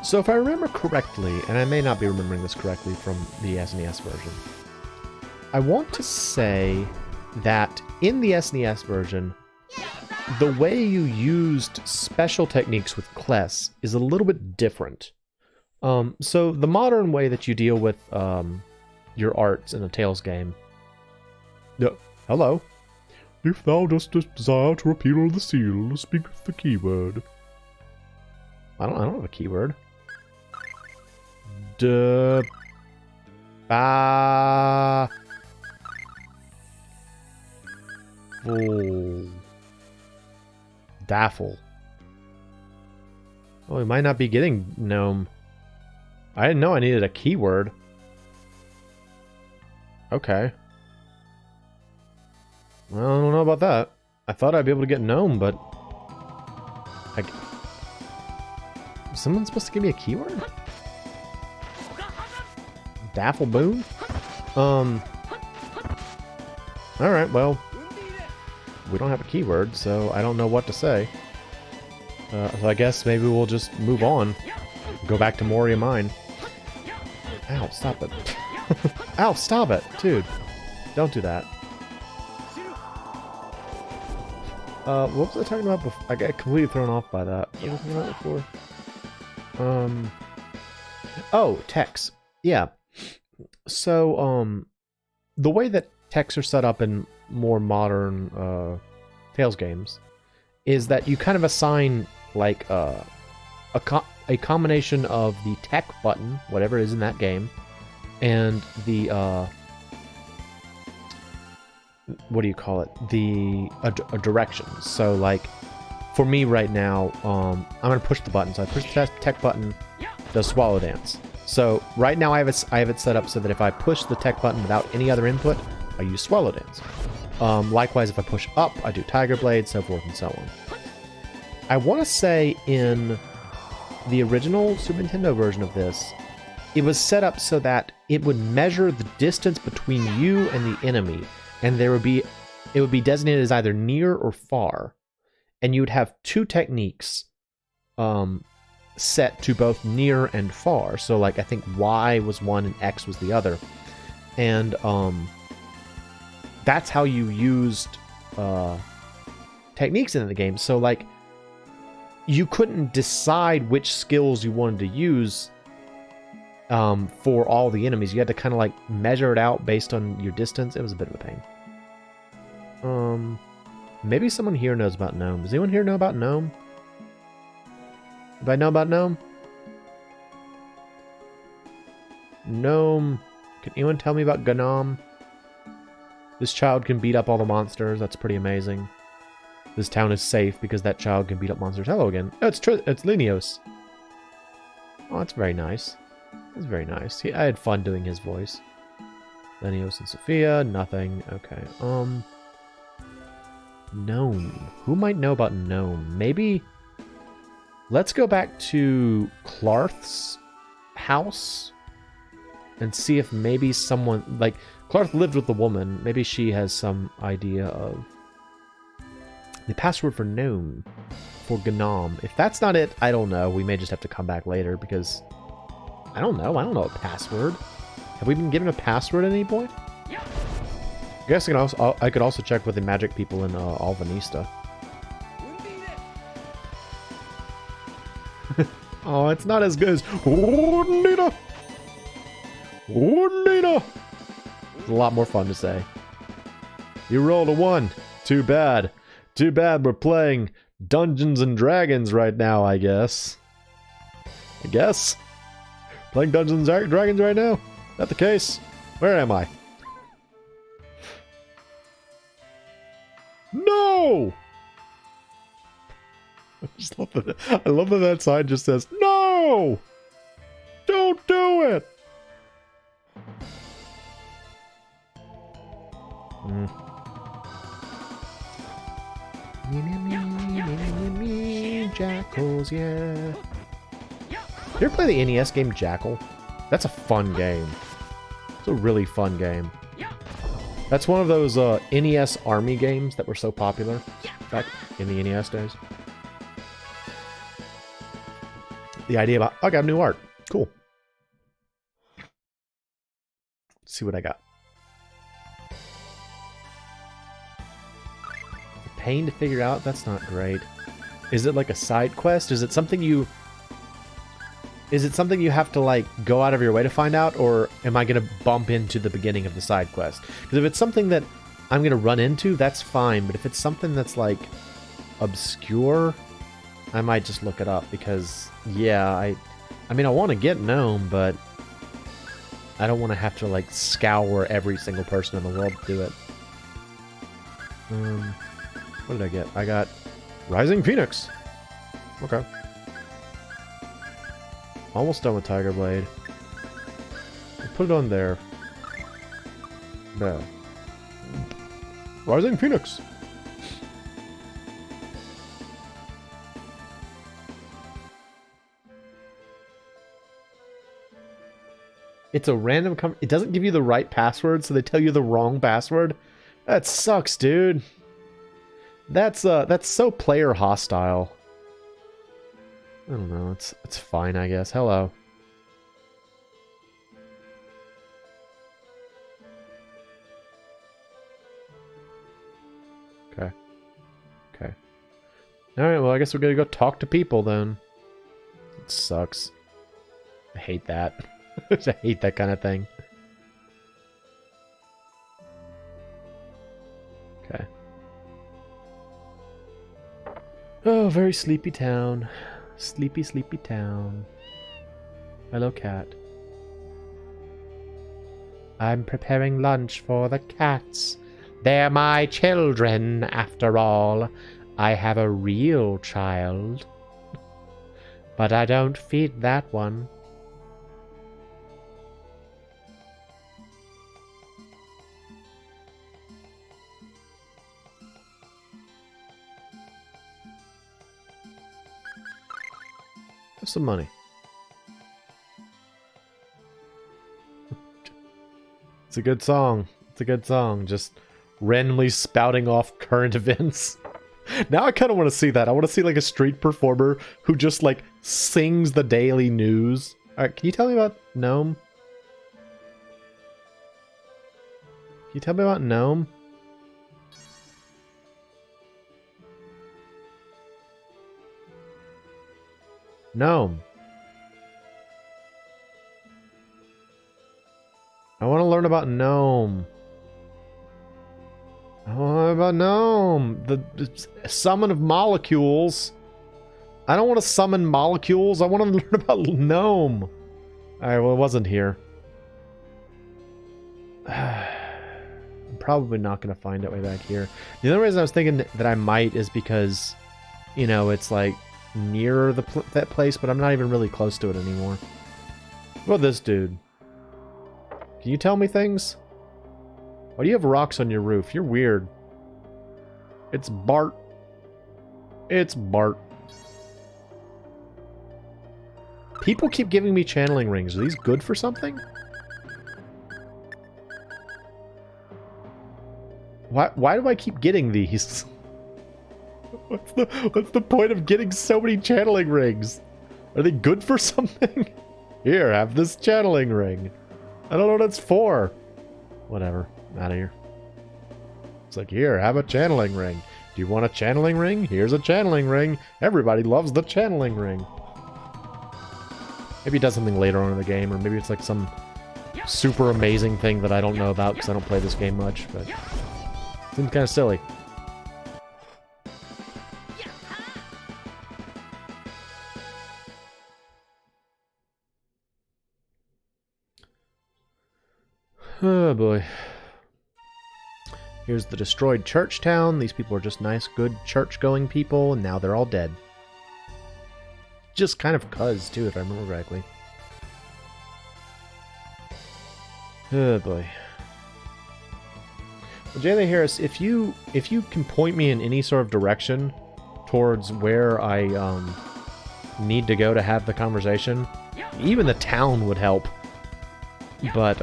So if I remember correctly, and I may not be remembering this correctly from the SNES version, I want to say that in the SNES version, the way you used special techniques with Kless is a little bit different. So the modern way that you deal with your arts in a Tales game... hello. If thou dost desire to repeal the seal, speak the keyword. I don't have a keyword. Daffle. Oh, we might not be getting gnome. I didn't know I needed a keyword. Okay. Well, I don't know about that. I thought I'd be able to get gnome, but... Someone's supposed to give me a keyword? Daffle Boon? Alright, well... We don't have a keyword, so I don't know what to say. So I guess maybe we'll just move on. Go back to Moria Mine. Ow, stop it. Ow, stop it! Dude, don't do that. What was I talking about before? I got completely thrown off by that. What was I talking about before? Oh, techs. Yeah. So, the way that techs are set up in more modern, Tales games is that you kind of assign, like, a combination of the tech button, whatever it is in that game, and the, what do you call it? A directions. So, like, for me right now, I'm going to push the button. So I push the tech button, does Swallow Dance. So right now I have it set up so that if I push the tech button without any other input, I use Swallow Dance. Likewise, if I push up, I do Tiger Blade, so forth and so on. I want to say in the original Super Nintendo version of this, it was set up so that it would measure the distance between you and the enemy, and it would be designated as either near or far, and you would have two techniques set to both near and far. So, like, I think Y was one and X was the other, and that's how you used techniques in the game. So, like, you couldn't decide which skills you wanted to use for all the enemies. You had to kind of, like, measure it out based on your distance. It was a bit of a pain. Maybe someone here knows about Gnome. Does anyone here know about Gnome? Do I know about Gnome? Gnome. Can anyone tell me about Gnome? This child can beat up all the monsters. That's pretty amazing. This town is safe because that child can beat up monsters. Hello again. Oh, it's Linios. Oh, that's very nice. That's very nice. I had fun doing his voice. Linios and Sophia. Nothing. Okay. Gnome. Who might know about Gnome? Maybe... Let's go back to Clarth's house and see if maybe someone... Like, Clarth lived with the woman. Maybe she has some idea of the password for Gnome. For Gnome. If that's not it, I don't know. We may just have to come back later because... I don't know. I don't know a password. Have we been given a password at any point? I guess I could also check with the magic people in Alvanista. Oh, it's not as good as Nina. Nina. It's a lot more fun to say. You rolled a 1. Too bad. Too bad we're playing Dungeons and Dragons right now, I guess. Playing Dungeons and Dragons right now? Is that the case? Where am I? No! I love that sign just says, no! Don't do it! Jackals, yeah. You ever play the NES game Jackal? That's a fun game. It's a really fun game. That's one of those NES Army games that were so popular back in the NES days. the idea about, oh, I got new art. Cool. Let's see what I got. Pain to figure out? That's not great. Is it like a side quest? Is it something you... Is it something you have to, like, go out of your way to find out? Or am I going to bump into the beginning of the side quest? Because if it's something that I'm going to run into, that's fine. But if it's something that's, like, obscure, I might just look it up. Because, yeah, I mean, I want to get Gnome, but I don't want to have to, like, scour every single person in the world to do it. What did I get? I got Rising Phoenix. Okay. Almost done with Tiger Blade. I'll put it on there. No. Rising Phoenix. It's a random it doesn't give you the right password, so they tell you the wrong password. That sucks, dude. That's so player hostile. I don't know, it's fine, I guess. Hello. Okay. Okay. Alright, well, I guess we're gonna go talk to people then. It sucks. I hate that. I hate that kind of thing. Okay. Oh, very sleepy town. Sleepy, sleepy town. Hello, cat. I'm preparing lunch for the cats. They're my children, after all. I have a real child. But I don't feed that one. Have some money. It's a good song. It's a good song. Just randomly spouting off current events. Now I kind of want to see that. I want to see like a street performer who just like sings the daily news. Alright, can you tell me about Gnome? Can you tell me about Gnome? Gnome. I want to learn about Gnome. I want to learn about Gnome. The summon of molecules. I don't want to summon molecules. I want to learn about Gnome. Alright, well, it wasn't here. I'm probably not going to find it way back here. The only reason I was thinking that I might is because, you know, it's like nearer that place, but I'm not even really close to it anymore. What about this dude? Can you tell me things? Why do you have rocks on your roof? You're weird. It's Bart. It's Bart. People keep giving me channeling rings. Are these good for something? Why do I keep getting these? What's the point of getting so many channeling rings? Are they good for something? Here, have this channeling ring. I don't know what it's for. Whatever. I'm out of here. It's like, here, have a channeling ring. Do you want a channeling ring? Here's a channeling ring. Everybody loves the channeling ring. Maybe it does something later on in the game, or maybe it's like some super amazing thing that I don't know about because I don't play this game much, but it seems kind of silly. Oh boy. Here's the destroyed church town. These people are just nice, good church-going people, and now they're all dead. Just kind of cuz, too, if I remember correctly. Oh boy. Well, Jaylee Harris, if you can point me in any sort of direction towards where I need to go to have the conversation, even the town would help. But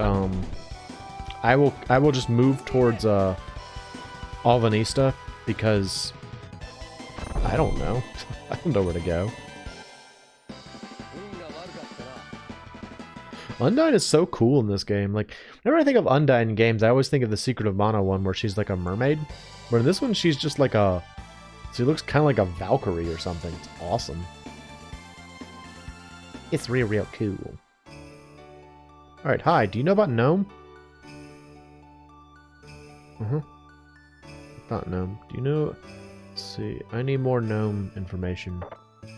I will just move towards Alvanista because I don't know. I don't know where to go. Undyne is so cool in this game. Like, whenever I think of Undyne in games, I always think of the Secret of Mana one where she's like a mermaid. But in this one, she's just like a... She looks kind of like a Valkyrie or something. It's awesome. It's real, real cool. Alright, hi. Do you know about Gnome? Not Gnome. Do you know... Let's see. I need more Gnome information. Do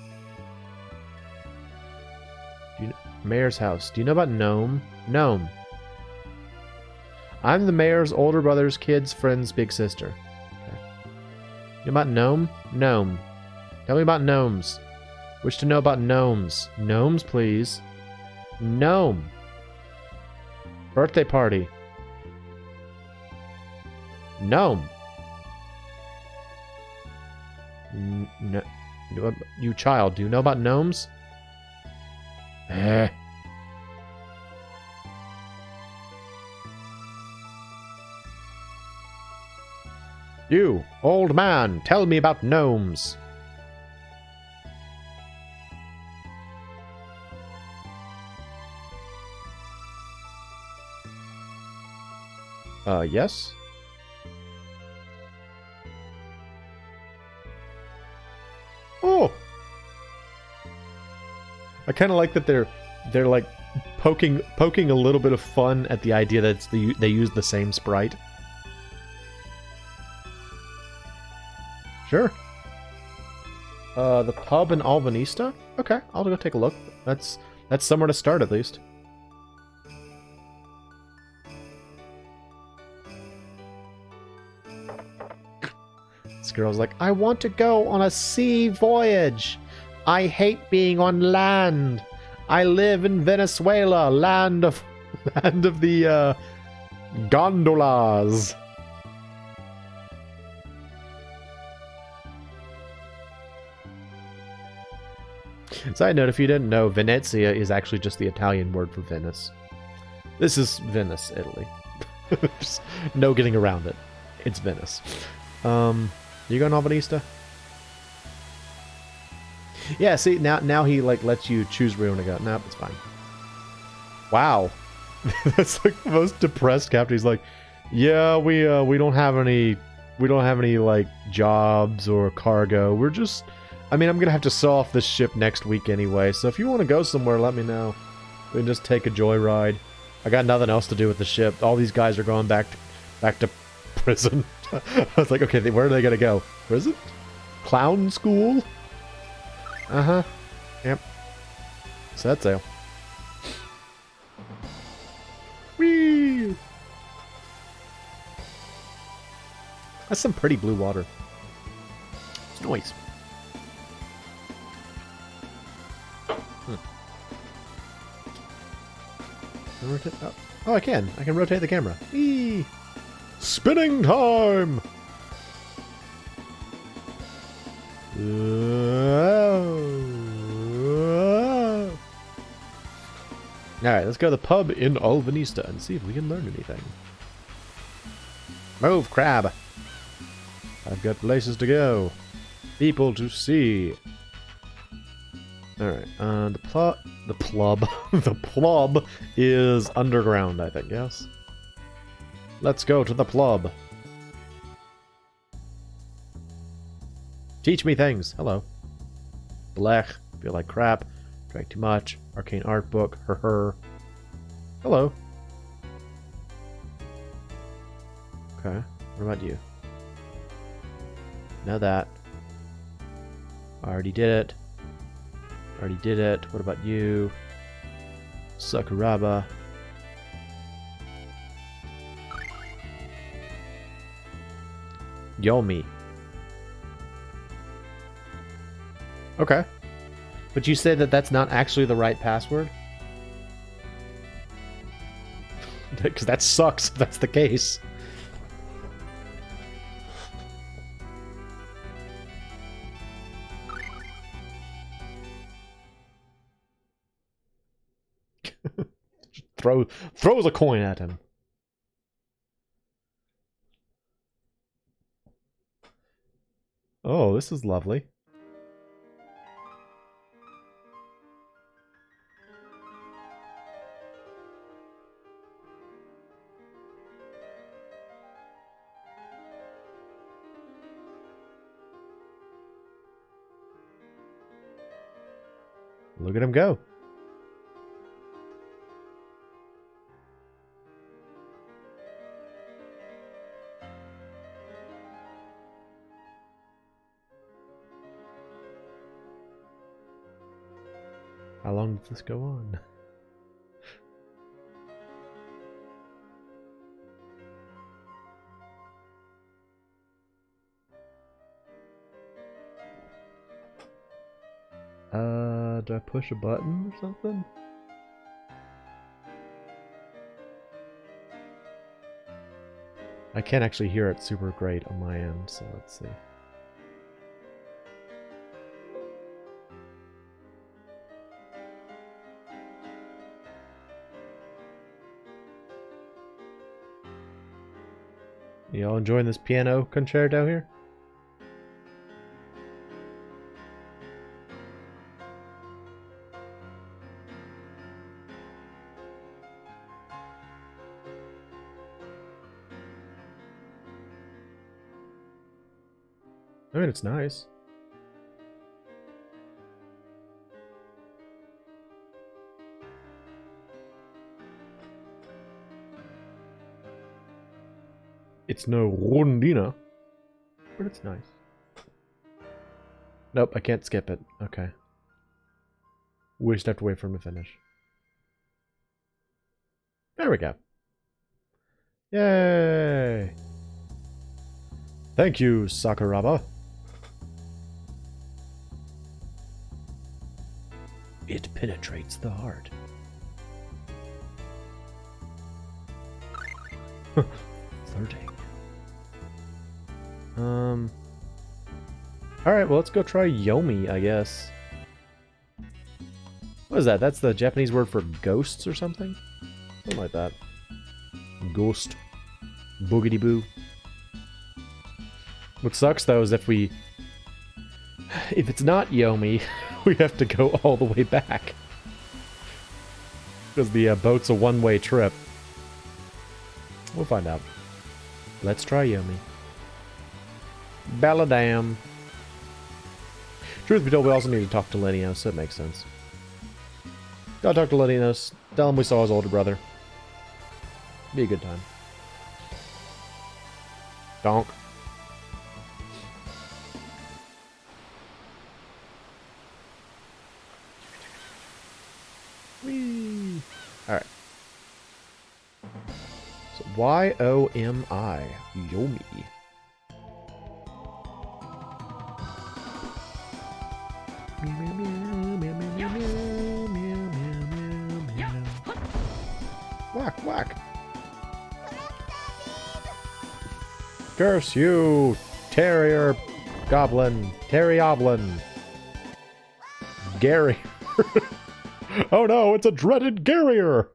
you know... Mayor's house. Do you know about Gnome? Gnome. I'm the mayor's older brother's kid's friend's big sister. Okay. You know about Gnome? Gnome. Tell me about gnomes. Wish to know about gnomes. Gnomes, please. Gnome. Birthday party. Gnome. No, you child, do you know about gnomes? Eh. You, old man, tell me about gnomes. Yes? Oh! I kind of like that they're like poking a little bit of fun at the idea that they use the same sprite. Sure. The pub in Alvanista? Okay, I'll go take a look. That's somewhere to start at least. This girl's like, I want to go on a sea voyage. I hate being on land. I live in Venezuela, land of the gondolas. Side note, if you didn't know, Venezia is actually just the Italian word for Venice. This is Venice, Italy. No getting around it. It's Venice. You going Albanista? Yeah, see, now he, like, lets you choose where you want to go. Nope, it's fine. Wow. That's, like, the most depressed captain. He's like, yeah, we don't have any, like, jobs or cargo. We're just, I mean, I'm going to have to saw off this ship next week anyway, so if you want to go somewhere, let me know. We can just take a joyride. I got nothing else to do with the ship. All these guys are going back to prison. I was like, okay, where are they going to go? Prison? Clown school? Uh-huh. Yep. Set sail. Whee! That's some pretty blue water. It's noise. Oh, I can. I can rotate the camera. Whee! Spinning time! Alright, let's go to the pub in Alvanista and see if we can learn anything. Move, crab! I've got places to go. People to see. Alright, the plub is underground, I think, yes? Let's go to the plub. Teach me things. Hello. Blech. Feel like crap. Drank too much. Arcane art book. Her. Hello. Okay. What about you? Know that. Already did it. Already did it. What about you? Sakuraba. Yomi. Okay. But you said that that's not actually the right password? Because that sucks if that's the case. Throws a coin at him. Oh, this is lovely. Look at him go. How long does this go on? Do I push a button or something? I can't actually hear it super great on my end, so let's see. Y'all enjoying this piano concerto here? I mean, it's nice. It's no rondina, but it's nice. Nope, I can't skip it. Okay. We just have to wait for him to finish. There we go. Yay! Thank you, Sakuraba. It penetrates the heart. Flirting. Alright, well, let's go try Yomi, I guess. What is that? That's the Japanese word for ghosts or something? Something like that. Ghost. Boogity boo. What sucks, though, is if it's not Yomi, we have to go all the way back. Because the boat's a one-way trip. We'll find out. Let's try Yomi. Balladam. Truth be told, we also need to talk to Lenios, so it makes sense. Gotta talk to Lenios. Tell him we saw his older brother. Be a good time. Donk. Whee! Alright. So, Y-O-M-I. Yomi. Whack, whack. Curse you, terrier goblin, terrioblin. Gary. Oh no, it's a dreaded Garrier!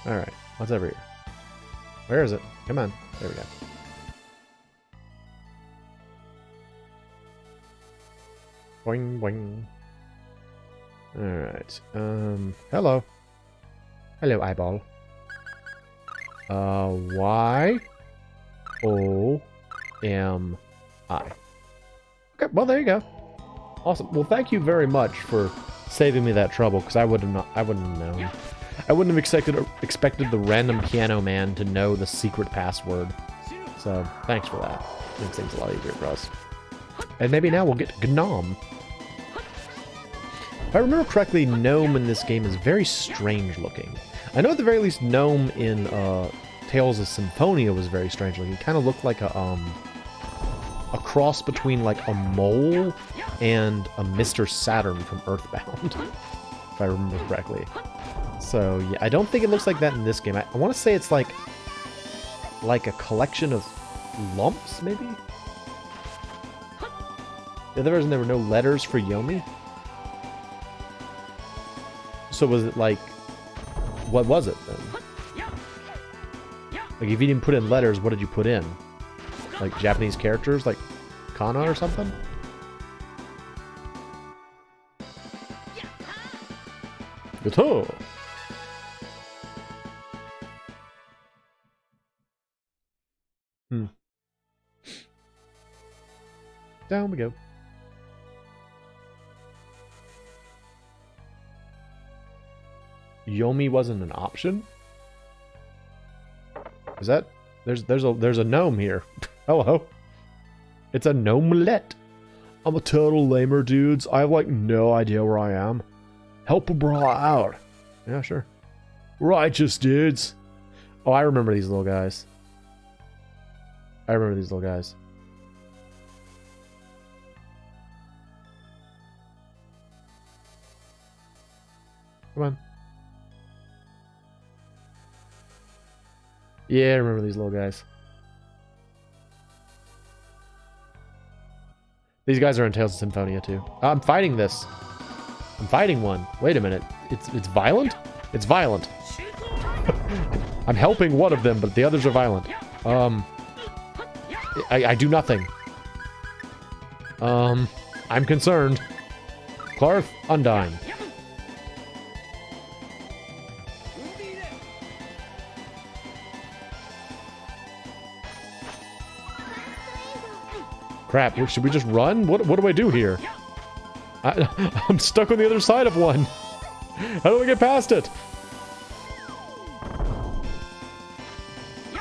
Alright, what's over here? Where is it? Come on. There we go. Boing, boing. Alright, hello. Hello, eyeball. Y-O-M-I. Okay, well, there you go. Awesome. Well, thank you very much for saving me that trouble, because I wouldn't have known. I wouldn't have expected the random piano man to know the secret password. So, thanks for that. Makes things a lot easier for us. And maybe now we'll get Gnome. If I remember correctly, Gnome in this game is very strange looking. I know at the very least Gnome in Tales of Symphonia was very strange looking. He kind of looked like a cross between like a mole and a Mr. Saturn from Earthbound, if I remember correctly. So yeah, I don't think it looks like that in this game. I want to say it's like a collection of lumps, maybe? The other version, there were no letters for Yomi? So was it like... What was it then? Like if you didn't put in letters, what did you put in? Like Japanese characters? Like kana or something? Guitar! Down we go. Yomi wasn't an option? Is that... There's a gnome here. Hello. It's a gnomelet. I'm a total lamer, dudes. I have, like, no idea where I am. Help a bra out. Yeah, sure. Righteous, dudes. Oh, I remember these little guys. I remember these little guys. Come on. Yeah, I remember these little guys. These guys are in Tales of Symphonia too. I'm fighting this. I'm fighting one. Wait a minute. It's violent? It's violent. I'm helping one of them, but the others are violent. I do nothing. I'm concerned. Clarth, Undyne. Crap, should we just run? What do I do here? I'm stuck on the other side of one. How do I get past it?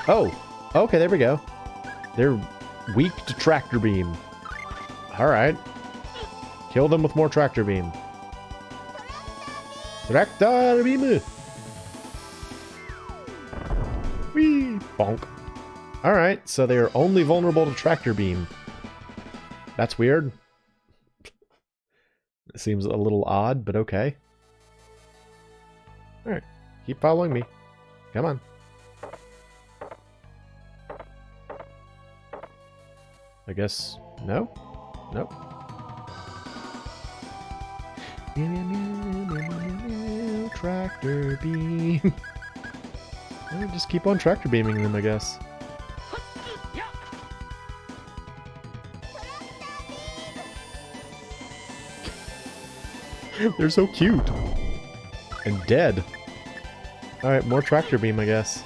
Oh, okay, there we go. They're weak to tractor beam. Alright. Kill them with more tractor beam. Tractor beam! Whee! Bonk. Alright, so they are only vulnerable to tractor beam. That's weird. It seems a little odd, but okay. Alright, keep following me. Come on. I guess... no? Nope. Tractor beam. I'll just keep on tractor beaming them, I guess. They're so cute. And dead. Alright, more tractor beam, I guess.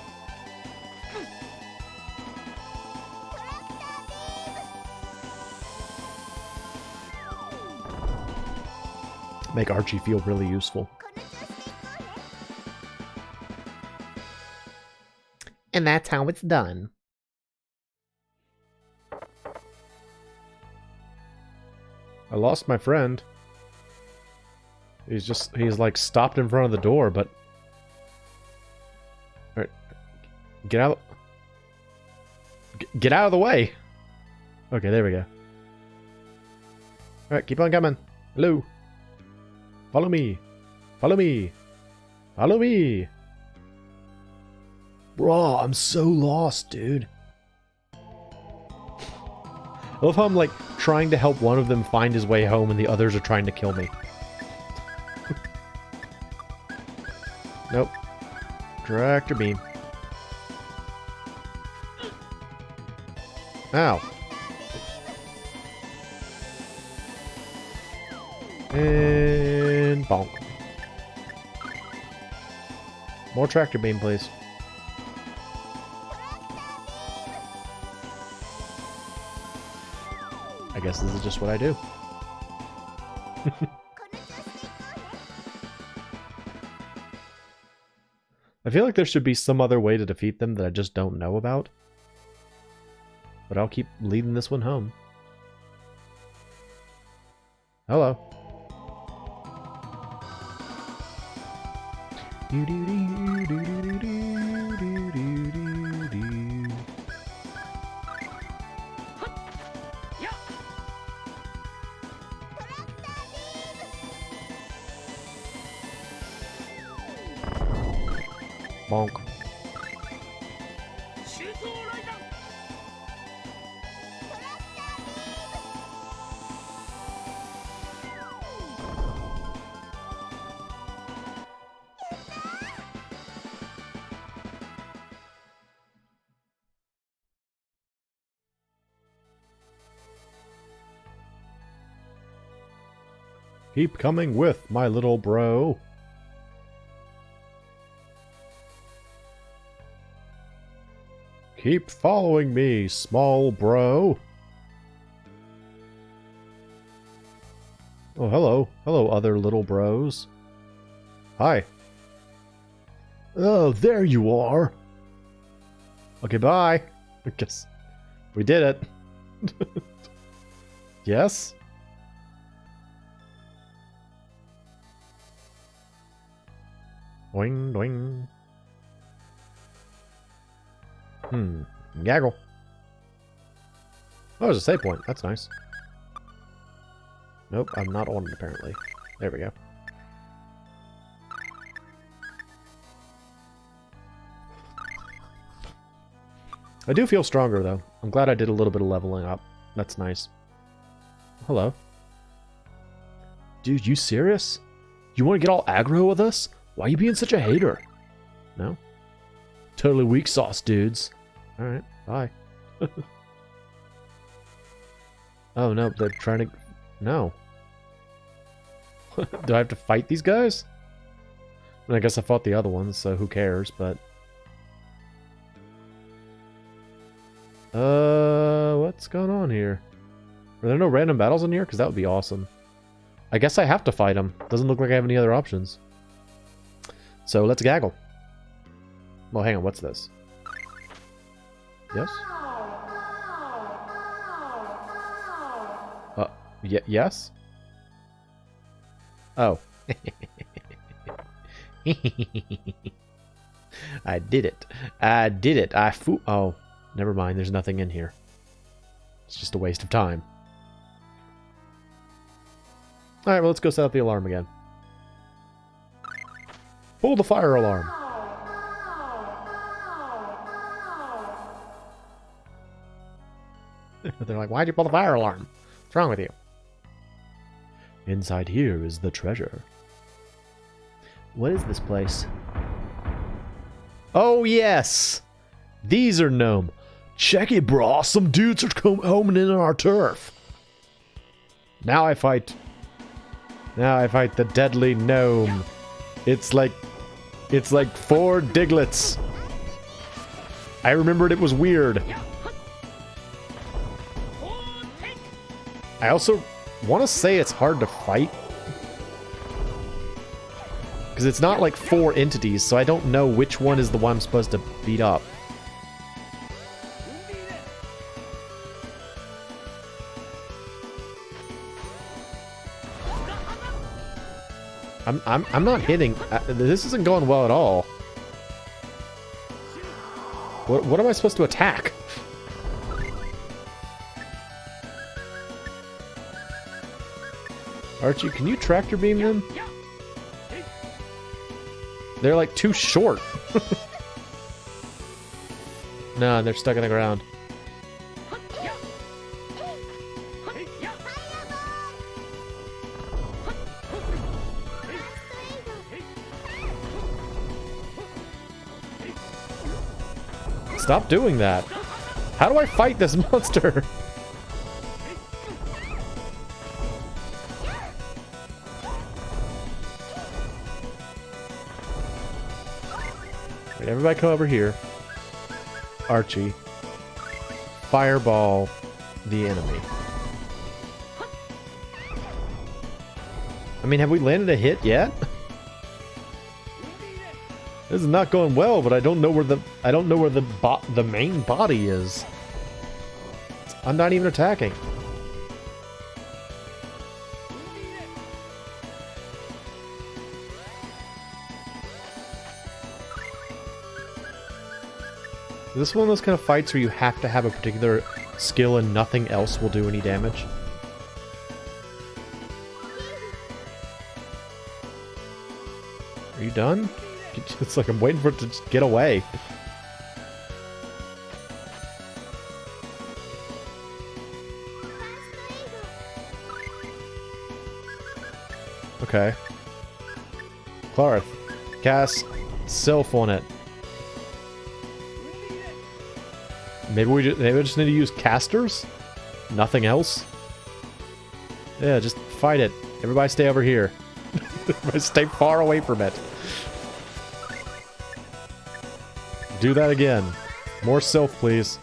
Make Archie feel really useful. And that's how it's done. I lost my friend. He's like stopped in front of the door, but... Alright. Get out. Get out of the way! Okay, there we go. Alright, keep on coming. Hello. Follow me. Follow me. Follow me. Bro, I'm so lost, dude. I love how I'm like trying to help one of them find his way home and the others are trying to kill me. Nope. Tractor beam. Ow. And bonk. More tractor beam, please. I guess this is just what I do. I feel like there should be some other way to defeat them that I just don't know about. But I'll keep leading this one home. Hello. Bonk. Keep coming with, my little bro. Keep following me, small bro. Oh, hello. Hello, other little bros. Hi. Oh, there you are. Okay, bye. I guess we did it. Yes? Doing, doing. Gaggle. Oh, there's a save point. That's nice. Nope, I'm not on it apparently. There we go. I do feel stronger though. I'm glad I did a little bit of leveling up. That's nice. Hello. Dude, you serious? You want to get all aggro with us? Why are you being such a hater? No? Totally weak sauce, dudes. Alright, bye. Oh no, they're trying to... No. Do I have to fight these guys? I mean, I guess I fought the other ones, so who cares, but... What's going on here? Are there no random battles in here? Because that would be awesome. I guess I have to fight them. Doesn't look like I have any other options. So let's gaggle. Well, hang on, what's this? Yes? Yes? Oh. I did it. I did it. Oh, never mind. There's nothing in here. It's just a waste of time. Alright, well, let's go set up the alarm again. Pull the fire alarm. They're like, why'd you pull the fire alarm? What's wrong with you? Inside here is the treasure. What is this place? Oh, yes! These are gnome. Check it, brah. Some dudes are homing in on our turf. Now I fight. Now I fight the deadly gnome. It's like 4 Diglets. I remembered it was weird. I also want to say it's hard to fight. Because it's not like 4 entities, so I don't know which one is the one I'm supposed to beat up. I'm not hitting. This isn't going well at all. What am I supposed to attack? Archie, can you tractor beam them? They're like too short. No, they're stuck in the ground. Stop doing that. How do I fight this monster? Wait, everybody come over here. Archie. Fireball the enemy. I mean, have we landed a hit yet? This is not going well, but I don't know where the main body is. I'm not even attacking. Is this one of those kind of fights where you have to have a particular skill and nothing else will do any damage? Are you done? It's like I'm waiting for it to just get away. Okay. Clarith, cast Sylph on it. Maybe we just need to use casters? Nothing else? Yeah, just fight it. Everybody stay over here. Everybody stay far away from it. Do that again. More Sylph, please.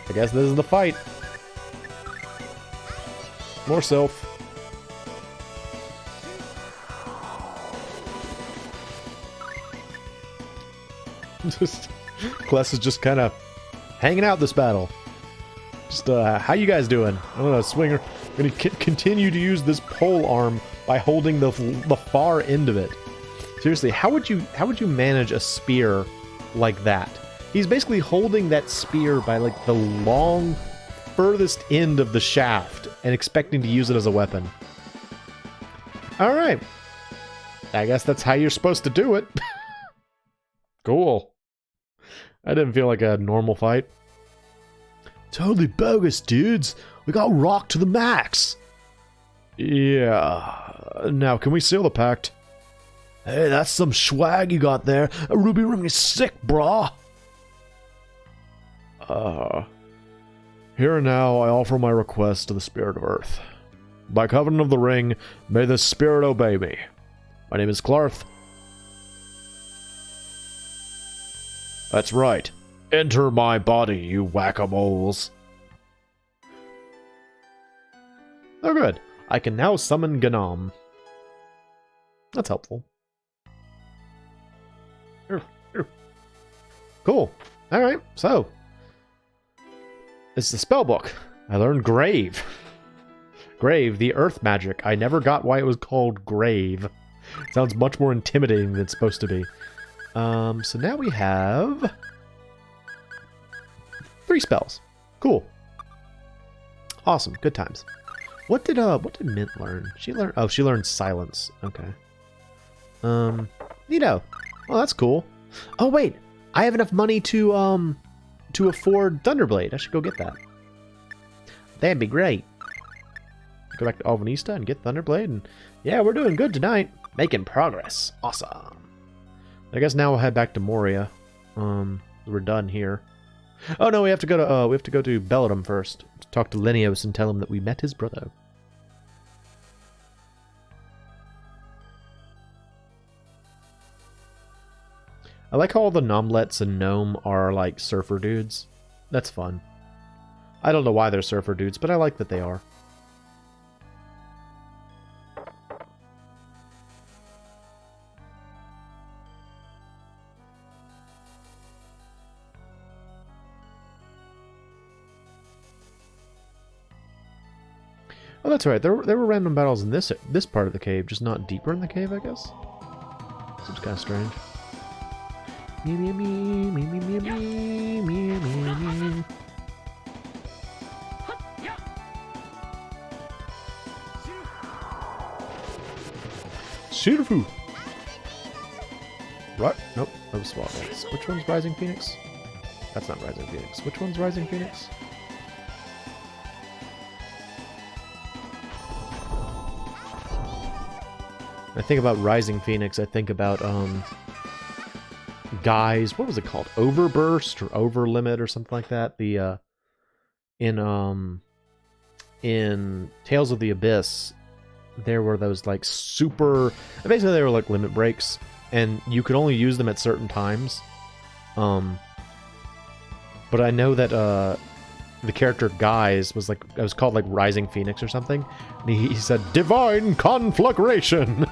I guess this is the fight. More Sylph. Kless is just kind of hanging out this battle. Just, how you guys doing? I don't know, Swinger. I'm gonna continue to use this pole arm by holding the far end of it. Seriously, how would you manage a spear like that? He's basically holding that spear by, like, the long, furthest end of the shaft and expecting to use it as a weapon. Alright. I guess that's how you're supposed to do it. Cool. I didn't feel like a normal fight. Totally bogus, dudes. We got rocked to the max. Yeah. Now, can we seal the pact? Hey, that's some swag you got there. A ruby ring is sick, brah. Here and now, I offer my request to the Spirit of Earth. By covenant of the ring, may the Spirit obey me. My name is Clarth. That's right. Enter my body, you whack-a-moles. Oh, good. I can now summon Ganam. That's helpful. Cool. Alright, so. It's the spellbook. I learned Grave. Grave, the earth magic. I never got why it was called Grave. Sounds much more intimidating than it's supposed to be. So now we have 3 spells. Cool. Awesome. Good times. What did Mint learn? She learned Silence. Okay. Neato. Well, that's cool. Oh wait, I have enough money to afford Thunderblade. I should go get that. That'd be great. Go back to Alvanista and get Thunderblade, and yeah, we're doing good tonight. Making progress. Awesome. I guess now we'll head back to Moria. We're done here. Oh no, we have to go to Belladum first to talk to Lenios and tell him that we met his brother. I like how all the Nomlets and Gnome are like surfer dudes. That's fun. I don't know why they're surfer dudes, but I like that they are. Oh, that's right. There were random battles in this part of the cave, just not deeper in the cave, I guess. Seems kind of strange. Me me me me me me me me me me. Shirufu. Right? Nope. That was Swap Dance. Which one's Rising Phoenix? That's not Rising Phoenix. Which one's Rising Phoenix? I think about Rising Phoenix, I think about, Guys, what was it called? Overburst or Overlimit or something like that? The, in Tales of the Abyss, there were those, like, super... Basically, they were, like, limit breaks, and you could only use them at certain times. But I know that, the character Guys was, like, it was called, like, Rising Phoenix or something. And he said, Divine Conflagration!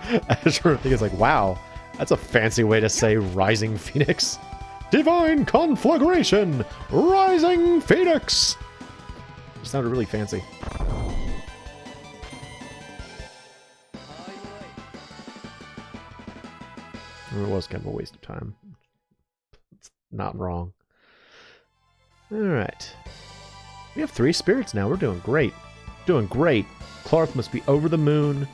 I just remember thinking, it's like, wow, that's a fancy way to say Rising Phoenix. Divine Conflagration! Rising Phoenix! It sounded really fancy. It was kind of a waste of time. It's not wrong. Alright. We have 3 spirits now. We're doing great. Doing great. Clarth must be over the moon.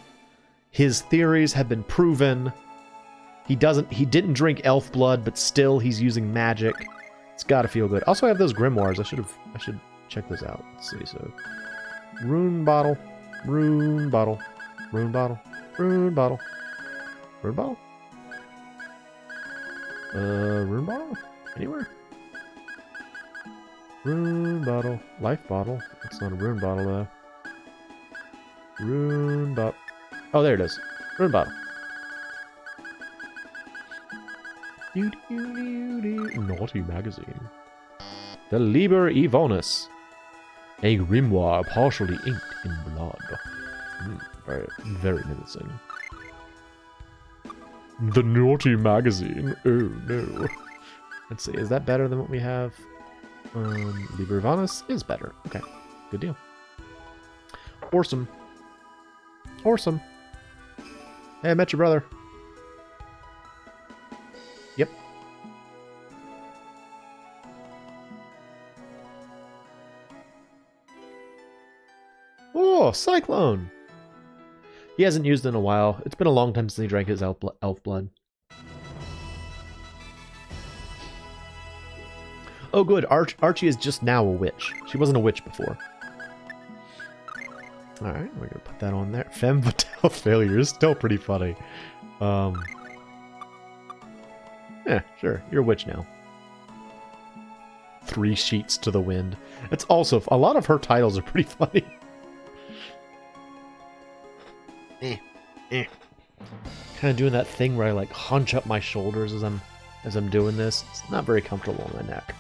His theories have been proven. He didn't drink elf blood, but still he's using magic. It's gotta feel good. Also, I have those grimoires. I should check those out. Let's see. So, rune bottle, rune bottle, rune bottle, rune bottle, rune bottle. Rune bottle? Anywhere? Rune bottle, life bottle. It's not a rune bottle though. Rune bottle. Oh, there it is. Rune bottle. Naughty magazine. The Liber Evonus. A grimoire partially inked in blood. Very, very menacing. The Naughty magazine. Oh no. Let's see, is that better than what we have? Liber Ivanus is better. Okay, good deal. Awesome. Awesome. Hey, I met your brother. Yep. Oh, Cyclone! He hasn't used it in a while. It's been a long time since he drank his elf blood. Oh, good. Archie is just now a witch. She wasn't a witch before. Alright, we're gonna put that on there. Femme fatale failure is still pretty funny. Yeah, sure. You're a witch now. 3 sheets to the wind. It's also... A lot of her titles are pretty funny. Kind of doing that thing where I like hunch up my shoulders as I'm doing this. It's not very comfortable on my neck.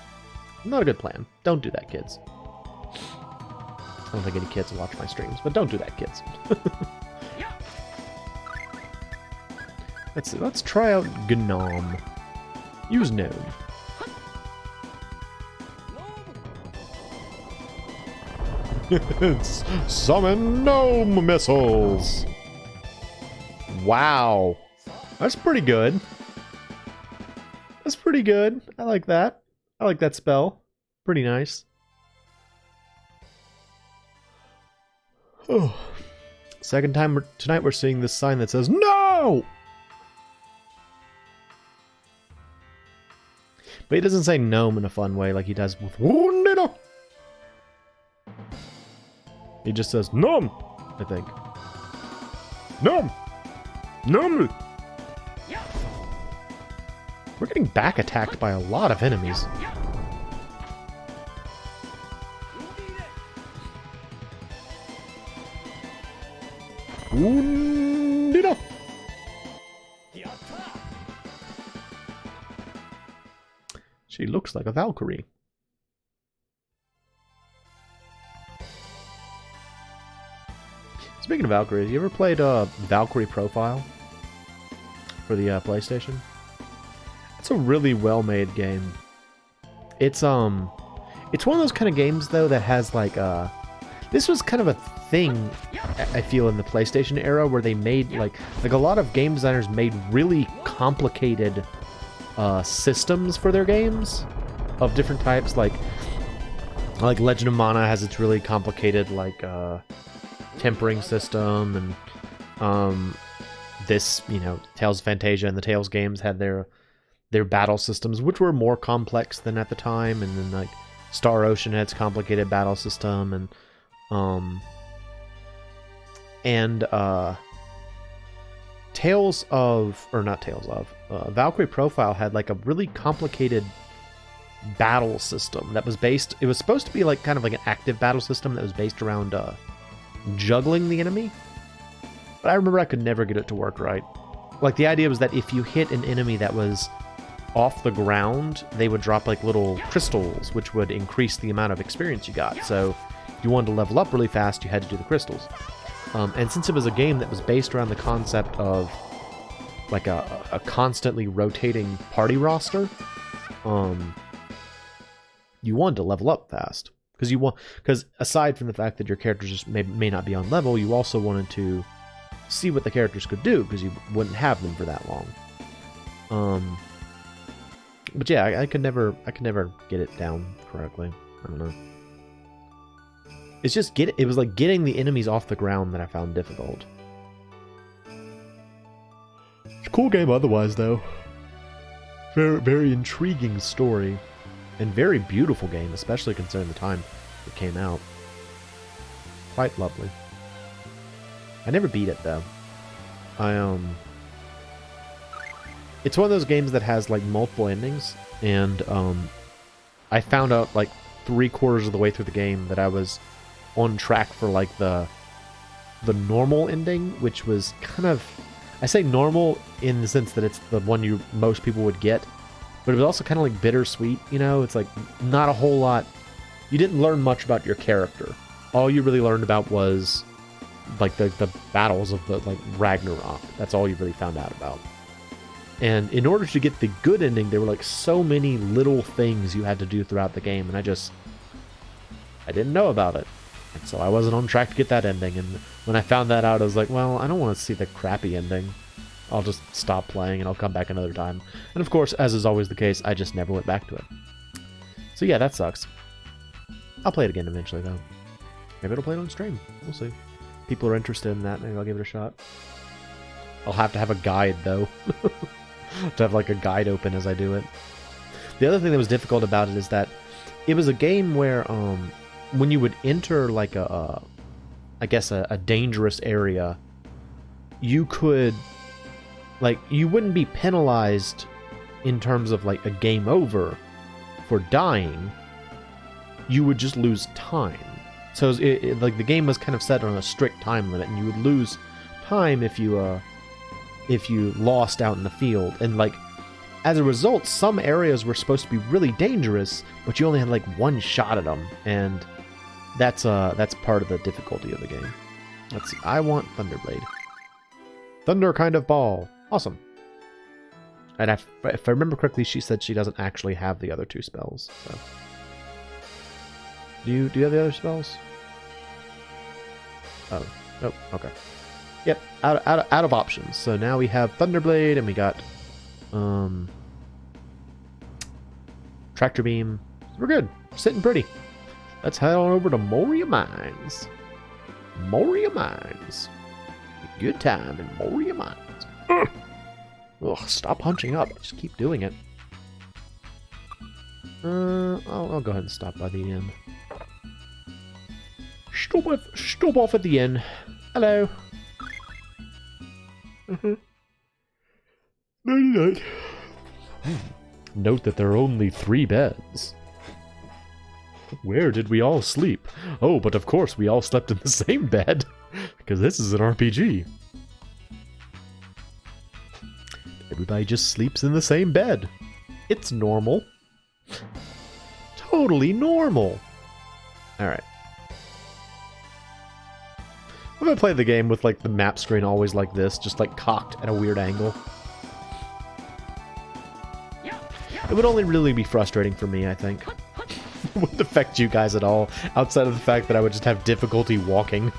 Not a good plan. Don't do that, kids. I don't think any kids watch my streams, but don't do that, kids. Let's see. Let's try out Gnome. Use Gnome. Summon Gnome missiles. Wow. That's pretty good. That's pretty good. I like that. I like that spell. Pretty nice. Oh. Second time tonight we're seeing this sign that says no! But he doesn't say gnome in a fun way like he does with Wounded. He just says gnome, I think. Gnome! Gnome! We're getting back attacked by a lot of enemies. Wounded. She looks like a Valkyrie. Speaking of Valkyries, you ever played Valkyrie Profile for the PlayStation? It's a really well-made game. It's one of those kind of games though that has like this was kind of a thing I feel in the PlayStation era where they made like a lot of game designers made really complicated systems for their games of different types, like Legend of Mana has its really complicated like tempering system, and this, you know, Tales of Phantasia and the Tales games had their battle systems, which were more complex than at the time, and then like Star Ocean had its complicated battle system, and Valkyrie Profile had like a really complicated battle system that was based, it was supposed to be like kind of like an active battle system that was based around juggling the enemy, but I remember I could never get it to work right. Like the idea was that if you hit an enemy that was off the ground, they would drop like little crystals, which would increase the amount of experience you got. So if you wanted to level up really fast, you had to do the crystals. And since it was a game that was based around the concept of like a constantly rotating party roster, you wanted to level up fast. Because aside from the fact that your characters just may not be on level, you also wanted to see what the characters could do, because you wouldn't have them for that long. But yeah, I could never get it down correctly. I don't know. It's just it was like getting the enemies off the ground that I found difficult. It's a cool game otherwise, though. Very, very intriguing story. And very beautiful game, especially considering the time it came out. Quite lovely. I never beat it, though. It's one of those games that has, like, multiple endings, and, I found out, like, 3/4 of the way through the game that I was on track for, like, the normal ending, which was kind of... I say normal in the sense that it's the one most people would get, but it was also kind of like bittersweet, you know? It's like not a whole lot. You didn't learn much about your character. All you really learned about was like the battles of the like Ragnarok. That's all you really found out about. And in order to get the good ending, there were like so many little things you had to do throughout the game, and I didn't know about it. And so I wasn't on track to get that ending, and when I found that out, I was like, well, I don't want to see the crappy ending. I'll just stop playing and I'll come back another time. And of course, as is always the case, I just never went back to it. So yeah, that sucks. I'll play it again eventually, though. Maybe I'll play it on stream. We'll see. People are interested in that, maybe I'll give it a shot. I'll have to have a guide, though. To have like a guide open as I do it. The other thing that was difficult about it is that it was a game where when you would enter like a dangerous area, you could, like, you wouldn't be penalized in terms of like a game over for dying. You would just lose time. So like the game was kind of set on a strict time limit, and you would lose time if you lost out in the field. And like as a result, some areas were supposed to be really dangerous, but you only had like one shot at them, and that's part of the difficulty of the game. Let's see. I want Thunderblade. Thunder kind of ball. Awesome. And if I remember correctly, she said she doesn't actually have the other two spells. So. Do you have the other spells? Oh, nope. Okay. Yep, out of options. So now we have Thunderblade, and we got Tractor Beam. We're good. Sitting pretty. Let's head on over to Moria Mines. Moria Mines. A good time in Moria Mines. Ugh, stop hunching up. Just keep doing it. I'll go ahead and stop by the inn. Stop off at the inn. Hello. Night. Note that there are only 3 beds. Where did we all sleep? Oh, but of course we all slept in the same bed, because this is an RPG. Everybody just sleeps in the same bed. It's normal. Totally normal. Alright. I'm gonna play the game with like the map screen always like this, just like cocked at a weird angle. It would only really be frustrating for me, I think. It wouldn't affect you guys at all, outside of the fact that I would just have difficulty walking.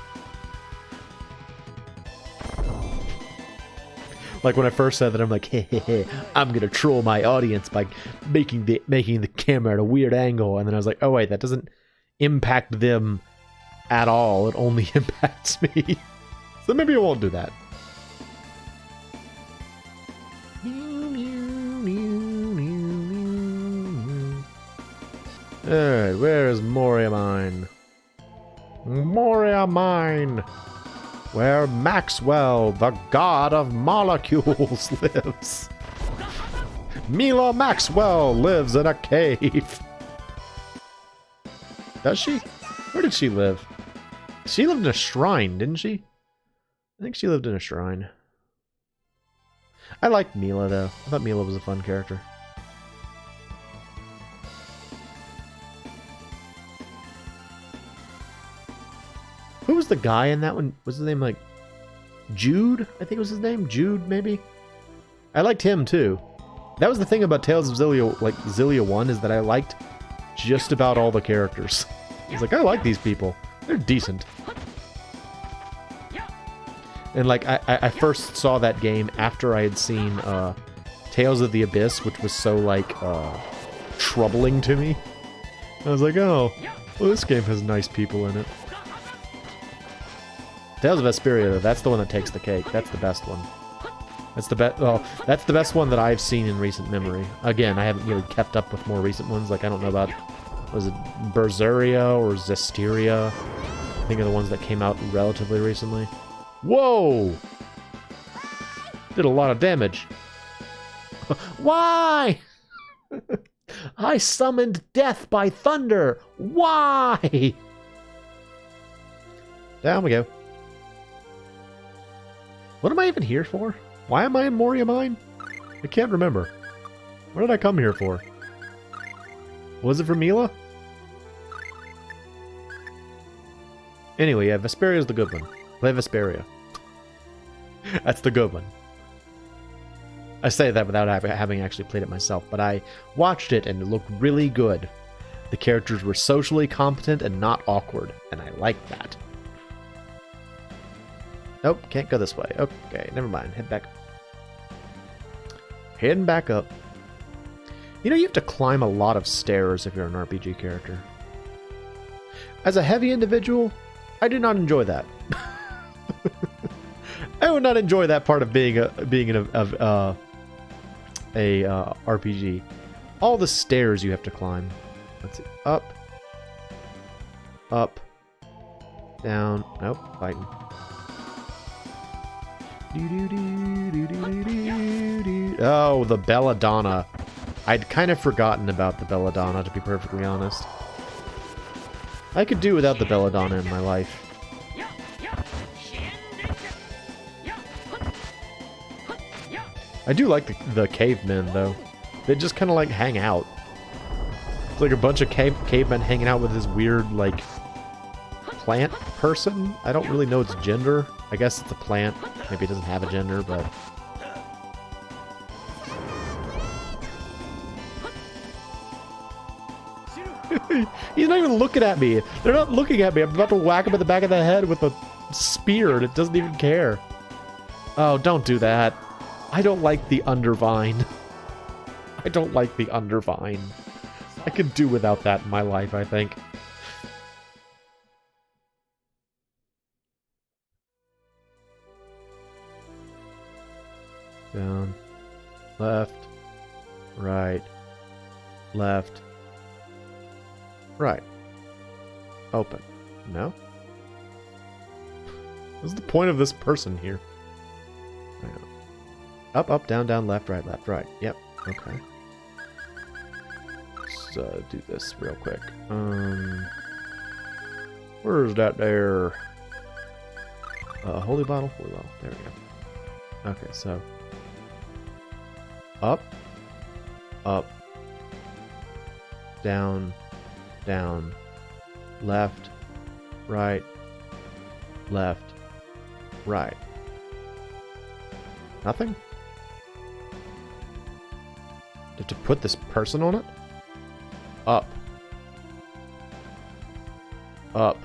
Like when I first said that, I'm like, hey, I'm gonna troll my audience by making the camera at a weird angle, and then I was like, oh wait, that doesn't impact them at all. It only impacts me. So maybe I won't do that. Alright, where is Moria Mine? Moria Mine! Where Maxwell, the god of molecules, lives. Mila Maxwell lives in a cave. Does she? Where did she live? She lived in a shrine, didn't she? I think she lived in a shrine. I liked Mila, though. I thought Mila was a fun character. Who was the guy in that one? Was his name like Jude? I think was his name. Jude, maybe? I liked him, too. That was the thing about Tales of Xillia, like Xillia 1, is that I liked just about all the characters. I was like, I like these people. They're decent. And like, I first saw that game after I had seen Tales of the Abyss, which was so like troubling to me. I was like, oh, well, this game has nice people in it. Tales of Vesperia, though, that's the one that takes the cake. That's the best one. That's the best. Well, that's the best one that I've seen in recent memory. Again, I haven't really kept up with more recent ones. Like, I don't know about, was it Berseria or Zestiria? I think are the ones that came out relatively recently. Whoa! Did a lot of damage. Why? I summoned death by thunder. Why? Down we go. What am I even here for? Why am I in Moria Mine? I can't remember. What did I come here for? Was it for Mila? Anyway, yeah, Vesperia is the good one. Play Vesperia. That's the good one. I say that without having actually played it myself, but I watched it and it looked really good. The characters were socially competent and not awkward, and I liked that. Nope, can't go this way. Okay, never mind. Head back. Heading back up. You know, you have to climb a lot of stairs if you're an RPG character. As a heavy individual, I do not enjoy that. I would not enjoy that part of being an RPG. All the stairs you have to climb. Let's see. Up. Up. Down. Nope. Fighting. Oh, the belladonna. I'd kind of forgotten about the belladonna, to be perfectly honest. I could do without the belladonna in my life. I do like the cavemen, though. They just kind of like hang out. It's like a bunch of cavemen hanging out with this weird, like, plant person. I don't really know its gender. I guess it's a plant. Maybe it doesn't have a gender, but... He's not even looking at me. They're not looking at me. I'm about to whack him in the back of the head with a spear, and it doesn't even care. Oh, don't do that. I don't like the undervine. I don't like the undervine. I could do without that in my life, I think. Down. Left. Right. Left. Right. Open. No? What's the point of this person here? Up, up, down, down, left, right, left, right. Yep. Okay. Let's do this real quick. Where's that there? Holy bottle? Holy bottle. There we go. Okay, so... Up. Up. Down. Down. Left. Right. Left. Right. Nothing? Do I have to put this person on it? Up. Up.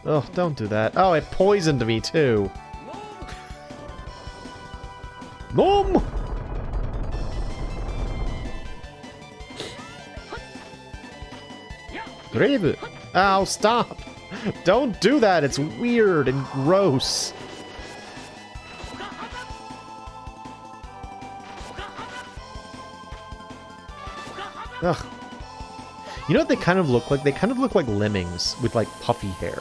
Oh, don't do that. Oh, it poisoned me too. Nom! Grave. Ow, stop! Don't do that! It's weird and gross. Ugh. You know what they kind of look like? They kind of look like lemmings with, like, puffy hair.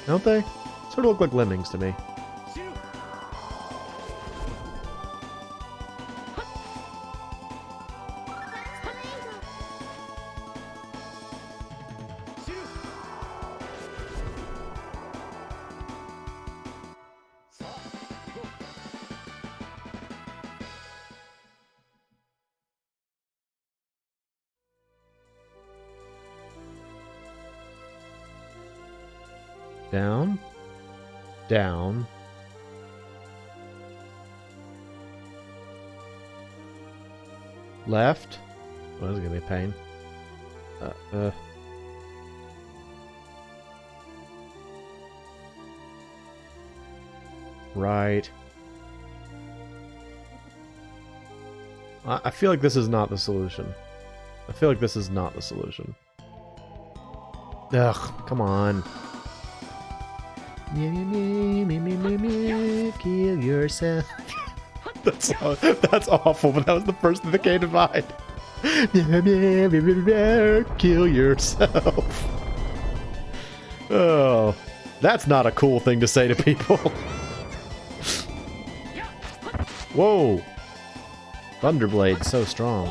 Don't they? Sort of look like lemmings to me. Down. Down. Left. Well, this is gonna be a pain. Right. I feel like this is not the solution. I feel like this is not the solution. Ugh, come on. Kill yourself. That's awful, but that was the first thing that came to mind. Kill yourself. Oh, that's not a cool thing to say to people. Whoa. Thunderblade, so strong.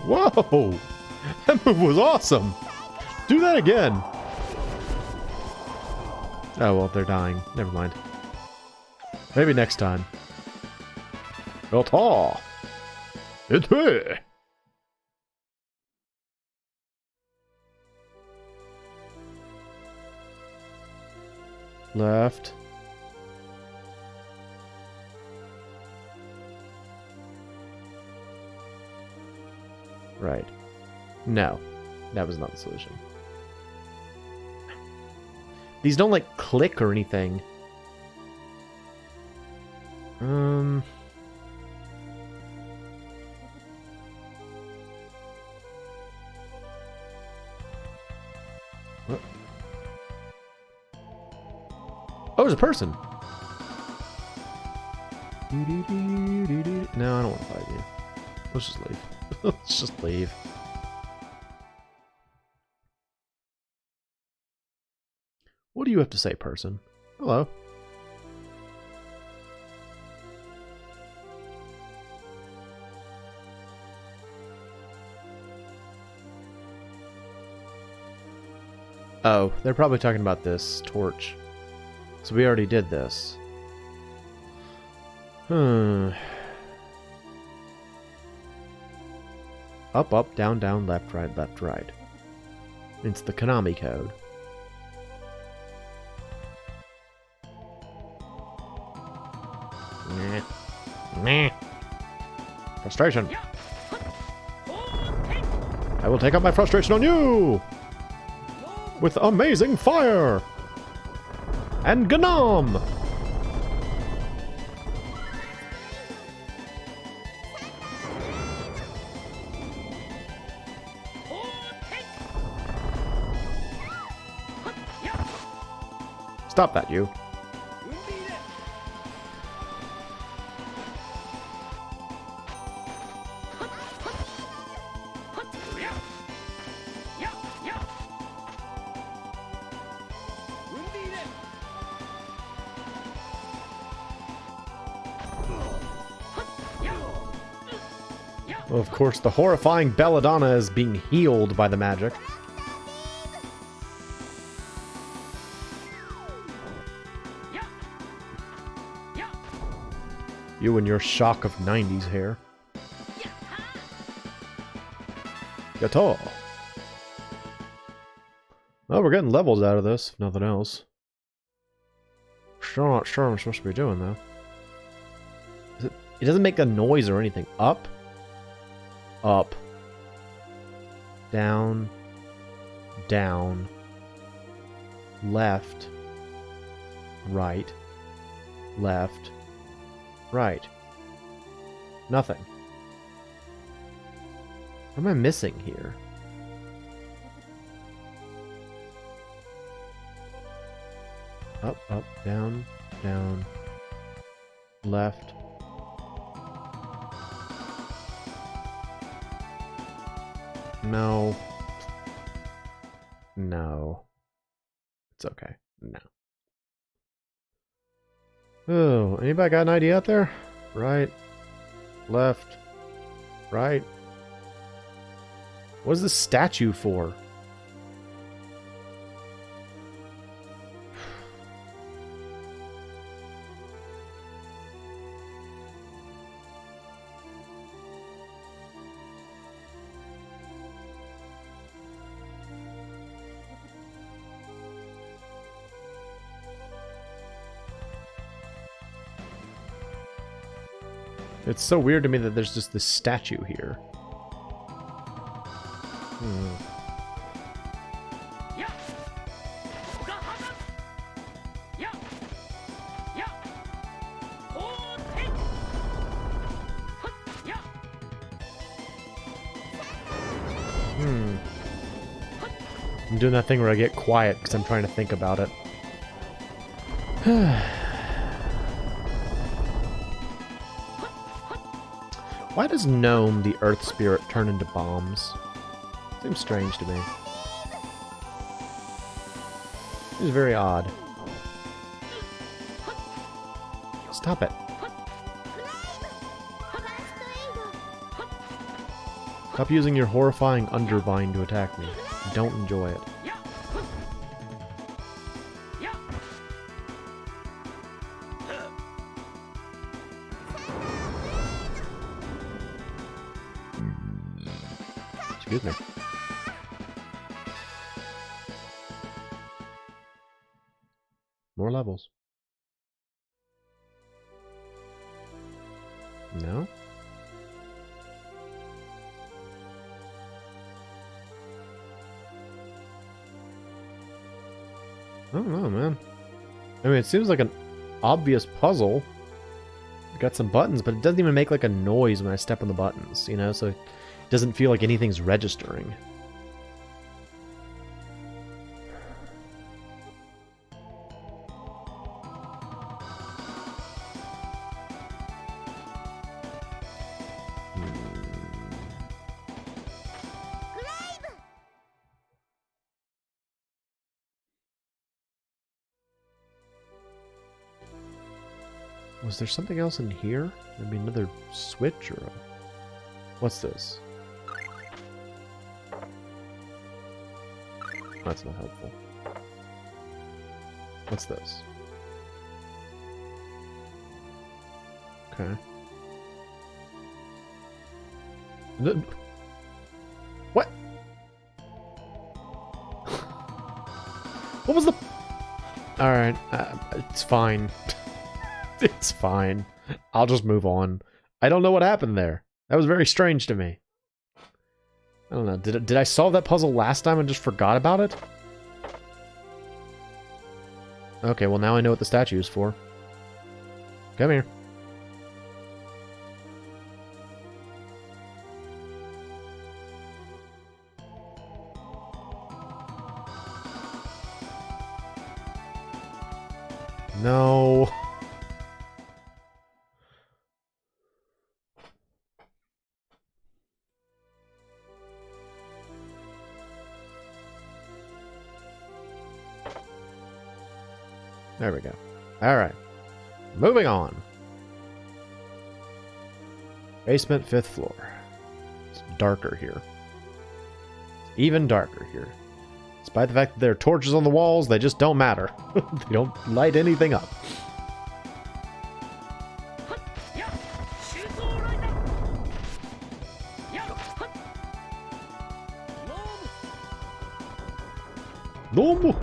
Whoa! That move was awesome! Do that again! Oh, well, they're dying. Never mind. Maybe next time. Yata! Ite! Left. Right. No. That was not the solution. These don't, like, click or anything. What? Oh, there's a person! No, I don't want to fight you. Let's just leave. Let's just leave. What do you have to say, person? Hello. Oh, they're probably talking about this torch. So we already did this. Up, up, down, down, left, right, left, right. It's the Konami code. Meh. Meh. Frustration. I will take out my frustration on you! With amazing fire! And Gnom! Stop that, you. Well, of course, the horrifying Belladonna is being healed by the magic. You and your shock of 90s hair. Yata! Well, we're getting levels out of this, if nothing else. Still not sure what I'm supposed to be doing, though. It doesn't make a noise or anything. Up. Up. Down. Down. Left. Right. Left. Right. Nothing. What am I missing here? Up, up, down, down. Left. No. No. It's okay. No. Oh, anybody got an idea out there? Right. Left. Right. What is this statue for? It's so weird to me that there's just this statue here. I'm doing that thing where I get quiet because I'm trying to think about it. Why does Gnome, the Earth Spirit, turn into bombs? Seems strange to me. Seems very odd. Stop it. Stop using your horrifying undervine to attack me. I don't enjoy it. Excuse me. More levels. No? I don't know, man. I mean, it seems like an obvious puzzle. Got some buttons, but it doesn't even make like a noise when I step on the buttons, you know? So it doesn't feel like anything's registering. Was there something else in here? Maybe another switch or a... What's this? That's not helpful. What's this? Okay. What? What was the... Alright, it's fine. It's fine. I'll just move on. I don't know what happened there. That was very strange to me. I don't know. Did I solve that puzzle last time and just forgot about it? Okay, well now I know what the statue is for. Come here. No. There we go. Alright. Moving on. Basement, 5th floor. It's darker here. It's even darker here. Despite the fact that there are torches on the walls, they just don't matter. They don't light anything up. No.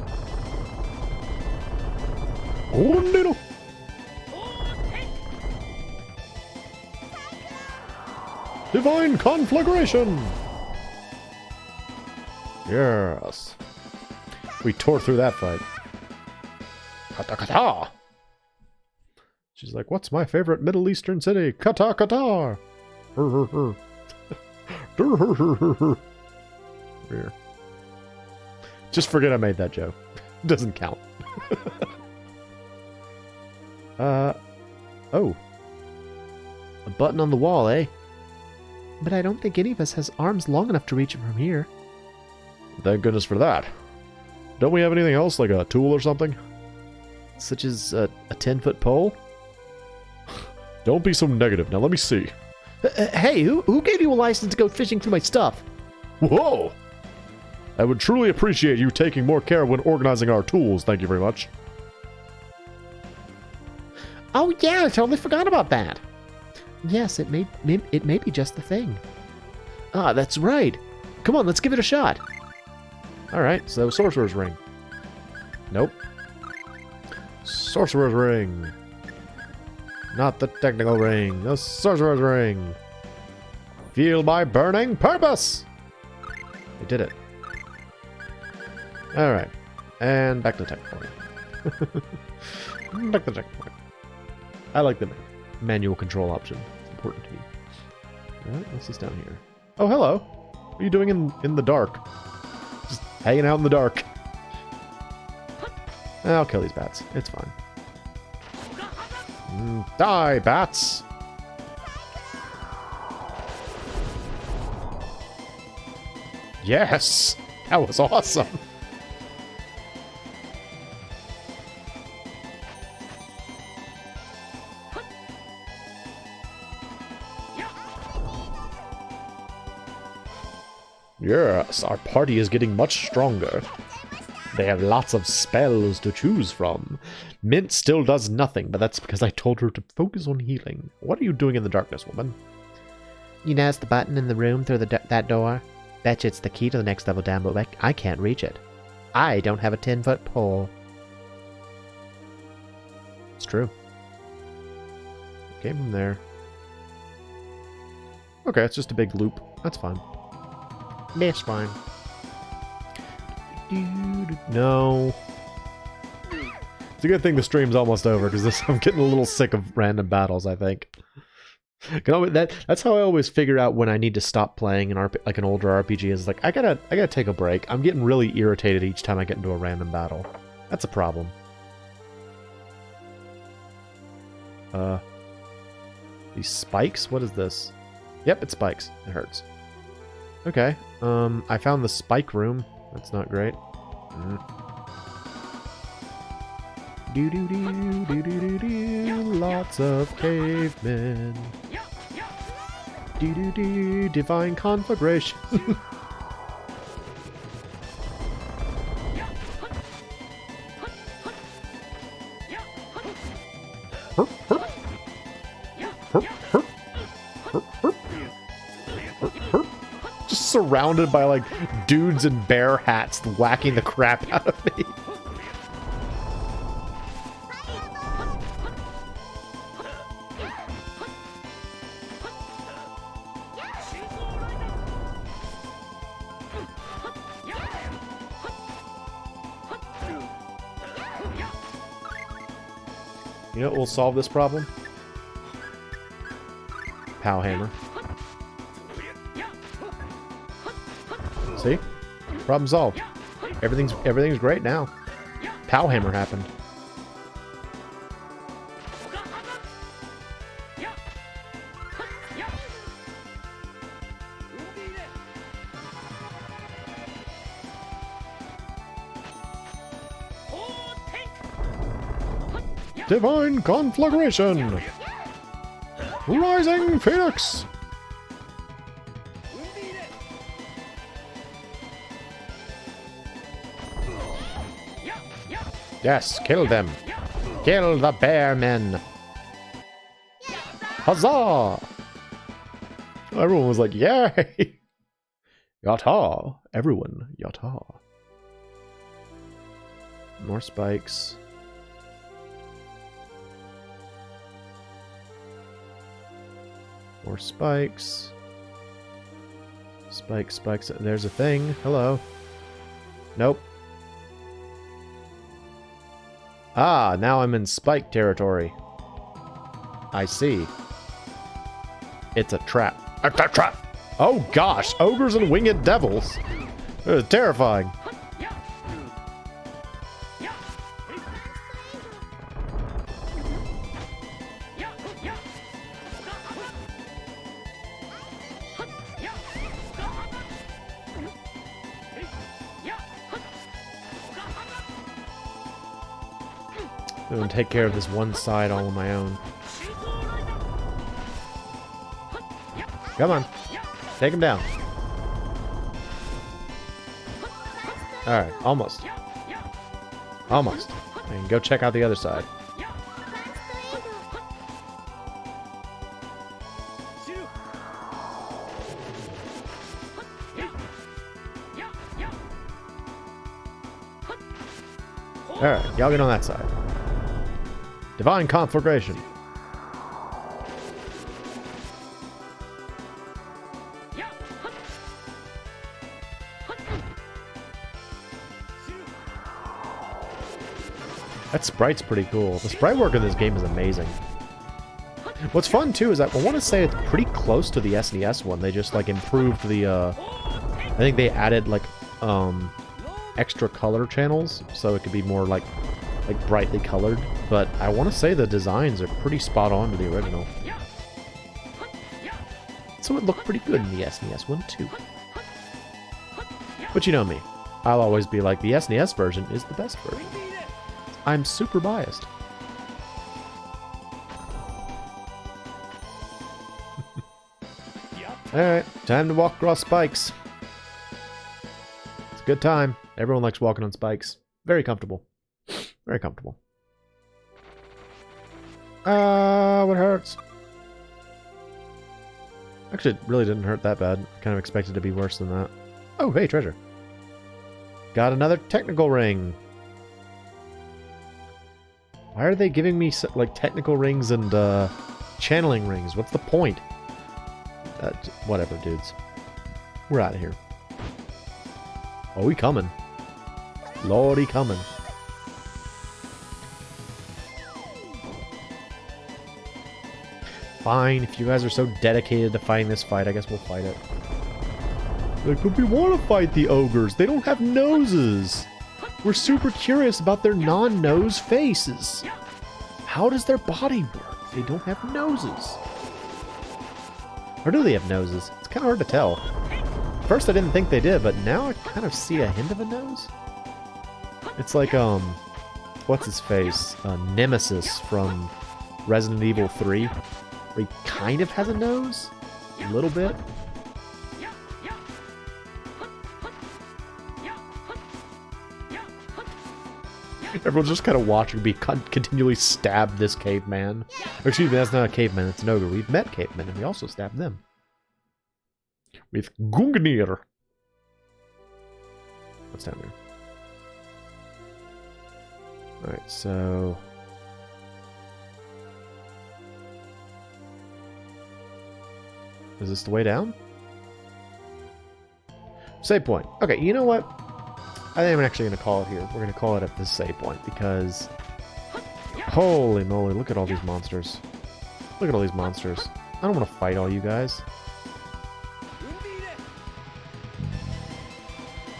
Oh, Divine conflagration! Yes. We tore through that fight. Kata kata! She's like, what's my favorite Middle Eastern city? Kata kata! Here. Just forget I made that joke. Doesn't count. Oh. A button on the wall, eh? But I don't think any of us has arms long enough to reach it from here. Thank goodness for that. Don't we have anything else, like a tool or something? Such as a 10-foot pole? Don't be so negative. Now let me see. Hey, who gave you a license to go fishing through my stuff? Whoa! I would truly appreciate you taking more care when organizing our tools. Thank you very much. Oh yeah, I totally forgot about that. Yes, it may be just the thing. Ah, that's right. Come on, let's give it a shot. Alright, so Sorcerer's Ring. Nope. Sorcerer's Ring. Not the technical ring. The Sorcerer's Ring. Feel my burning purpose! We did it. Alright. And back to the checkpoint. Back to the checkpoint. I like the manual control option. It's important to me. Alright, what's this down here? Oh, hello! What are you doing in the dark? Just hanging out in the dark. I'll kill these bats. It's fine. Die, bats! Yes! That was awesome! Yes, our party is getting much stronger. They have lots of spells to choose from. Mint still does nothing, but that's because I told her to focus on healing. What are you doing in the darkness, woman? You notice the button in the room through that door? Betcha it's the key to the next level down, but I can't reach it. I don't have a 10-foot pole. It's true. Came from there. Okay, it's just a big loop. That's fine. That's fine. No. It's a good thing the stream's almost over, because I'm getting a little sick of random battles, I think. That's how I always figure out when I need to stop playing like an older RPG. Is like I gotta take a break. I'm getting really irritated each time I get into a random battle. That's a problem. These spikes? What is this? Yep, it's spikes. It hurts. Okay. I found the spike room. That's not great. Do do do do do do do. Lots of cavemen. Do do do. Divine conflagration. Just surrounded by like dudes in bear hats whacking the crap out of me. You know what will solve this problem? Pow hammer. See? Problem solved. Everything's great now. Pow hammer happened. Divine conflagration! Rising Phoenix! Yes, kill them! Kill the bear men! Huzzah! Everyone was like, yay! Yatta! Everyone, yatta. More spikes. More spikes. Spikes, spikes. There's a thing. Hello. Nope. Ah, now I'm in spike territory. I see. It's a trap. It's a trap! Oh gosh! Ogres and winged devils! It was terrifying. I'm gonna take care of this one side all on my own. Come on. Take him down. Alright, almost. Almost. I can go check out the other side. Alright, y'all get on that side. Divine conflagration. That sprite's pretty cool. The sprite work in this game is amazing. What's fun too is that I want to say it's pretty close to the SNES one. They just like improved the I think they added like extra color channels so it could be more like brightly colored, but I want to say the designs are pretty spot on to the original. So it looked pretty good in the SNES one too. But you know me, I'll always be like, the SNES version is the best version. I'm super biased. Alright, time to walk across spikes. It's a good time. Everyone likes walking on spikes. Very comfortable. Very comfortable. What hurts? Actually, it really didn't hurt that bad. I kind of expected it to be worse than that. Oh, hey, treasure. Got another technical ring. Why are they giving me, like, technical rings and, channeling rings? What's the point? Whatever, dudes. We're out of here. Oh, he coming. Lord, he coming. Fine, if you guys are so dedicated to fighting this fight, I guess we'll fight it. Like, but we want to fight the ogres. They don't have noses. We're super curious about their non-nose faces. How does their body work? They don't have noses. Or do they have noses? It's kind of hard to tell. First I didn't think they did, but now I kind of see a hint of a nose. It's like, what's his face? Nemesis from Resident Evil 3. Where he kind of has a nose. A little bit. Everyone's just kind of watching me continually stab this caveman. Or excuse me, that's not a caveman, it's an ogre. We've met cavemen, and we also stabbed them. With Gungnir. What's down here? Alright, so... Is this the way down? Save point. Okay, you know what? I think I'm actually going to call it here. We're going to call it at this save point because... Holy moly, look at all these monsters. Look at all these monsters. I don't want to fight all you guys.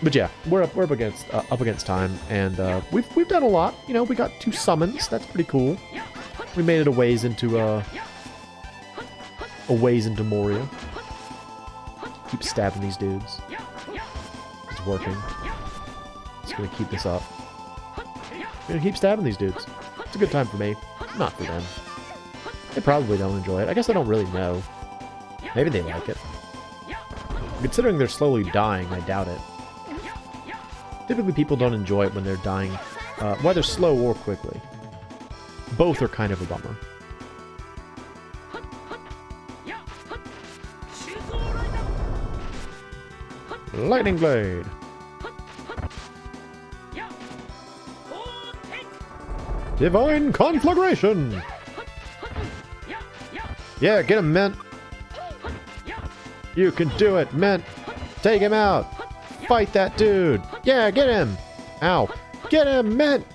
But yeah, we're up against time, and we've done a lot. You know, we got 2 summons. That's pretty cool. We made it a ways into Moria. Keep stabbing these dudes. It's working. Just gonna keep this up. Gonna keep stabbing these dudes. It's a good time for me. Not for them. They probably don't enjoy it. I guess I don't really know. Maybe they like it. Considering they're slowly dying, I doubt it. Typically people don't enjoy it when they're dying, whether slow or quickly. Both are kind of a bummer. Lightning Blade! Divine Conflagration! Yeah, get him, Mint! You can do it, Mint! Take him out! Fight that dude! Yeah, get him! Ow! Get him, Mint!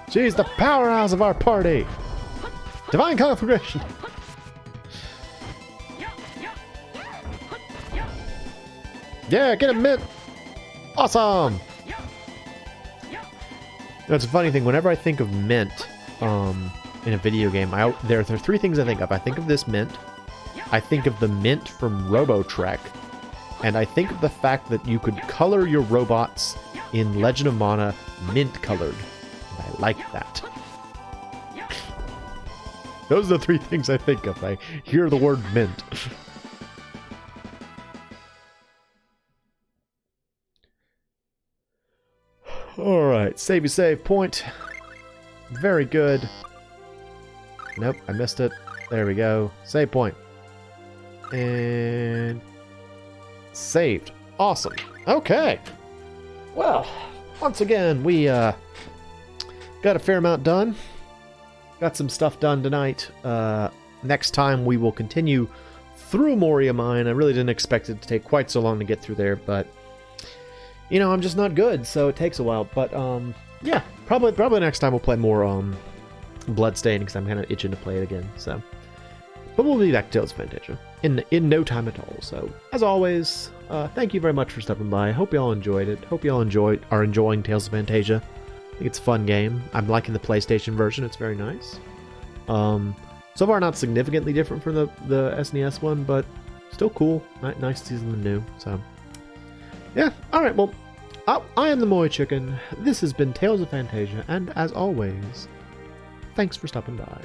She's the powerhouse of our party! Divine Conflagration! Yeah, get him, Mint! Awesome! It's a funny thing, whenever I think of Mint in a video game, there are 3 things I think of. I think of this Mint, I think of the Mint from RoboTrek, and I think of the fact that you could color your robots in Legend of Mana mint-colored. And I like that. Those are the 3 things I think of. I hear the word mint. Alright, save point. Very good. Nope, I missed it. There we go. Save point. And... saved. Awesome. Okay. Well, once again, we got a fair amount done. Got some stuff done tonight. Next time we will continue through Moria Mine. I really didn't expect it to take quite so long to get through there, but... you know, I'm just not good, so it takes a while. But, yeah, probably next time we'll play more, Bloodstained, because I'm kind of itching to play it again, so. But we'll be back to Tales of Phantasia in no time at all. So, as always, thank you very much for stopping by. Hope you all enjoyed it. Hope you all are enjoying Tales of Phantasia. I think it's a fun game. I'm liking the PlayStation version. It's very nice. So far, not significantly different from the SNES one, but still cool. Nice to see something new, so. Yeah, alright, well, I am the MoeChicken. This has been Tales of Phantasia, and as always, thanks for stopping by.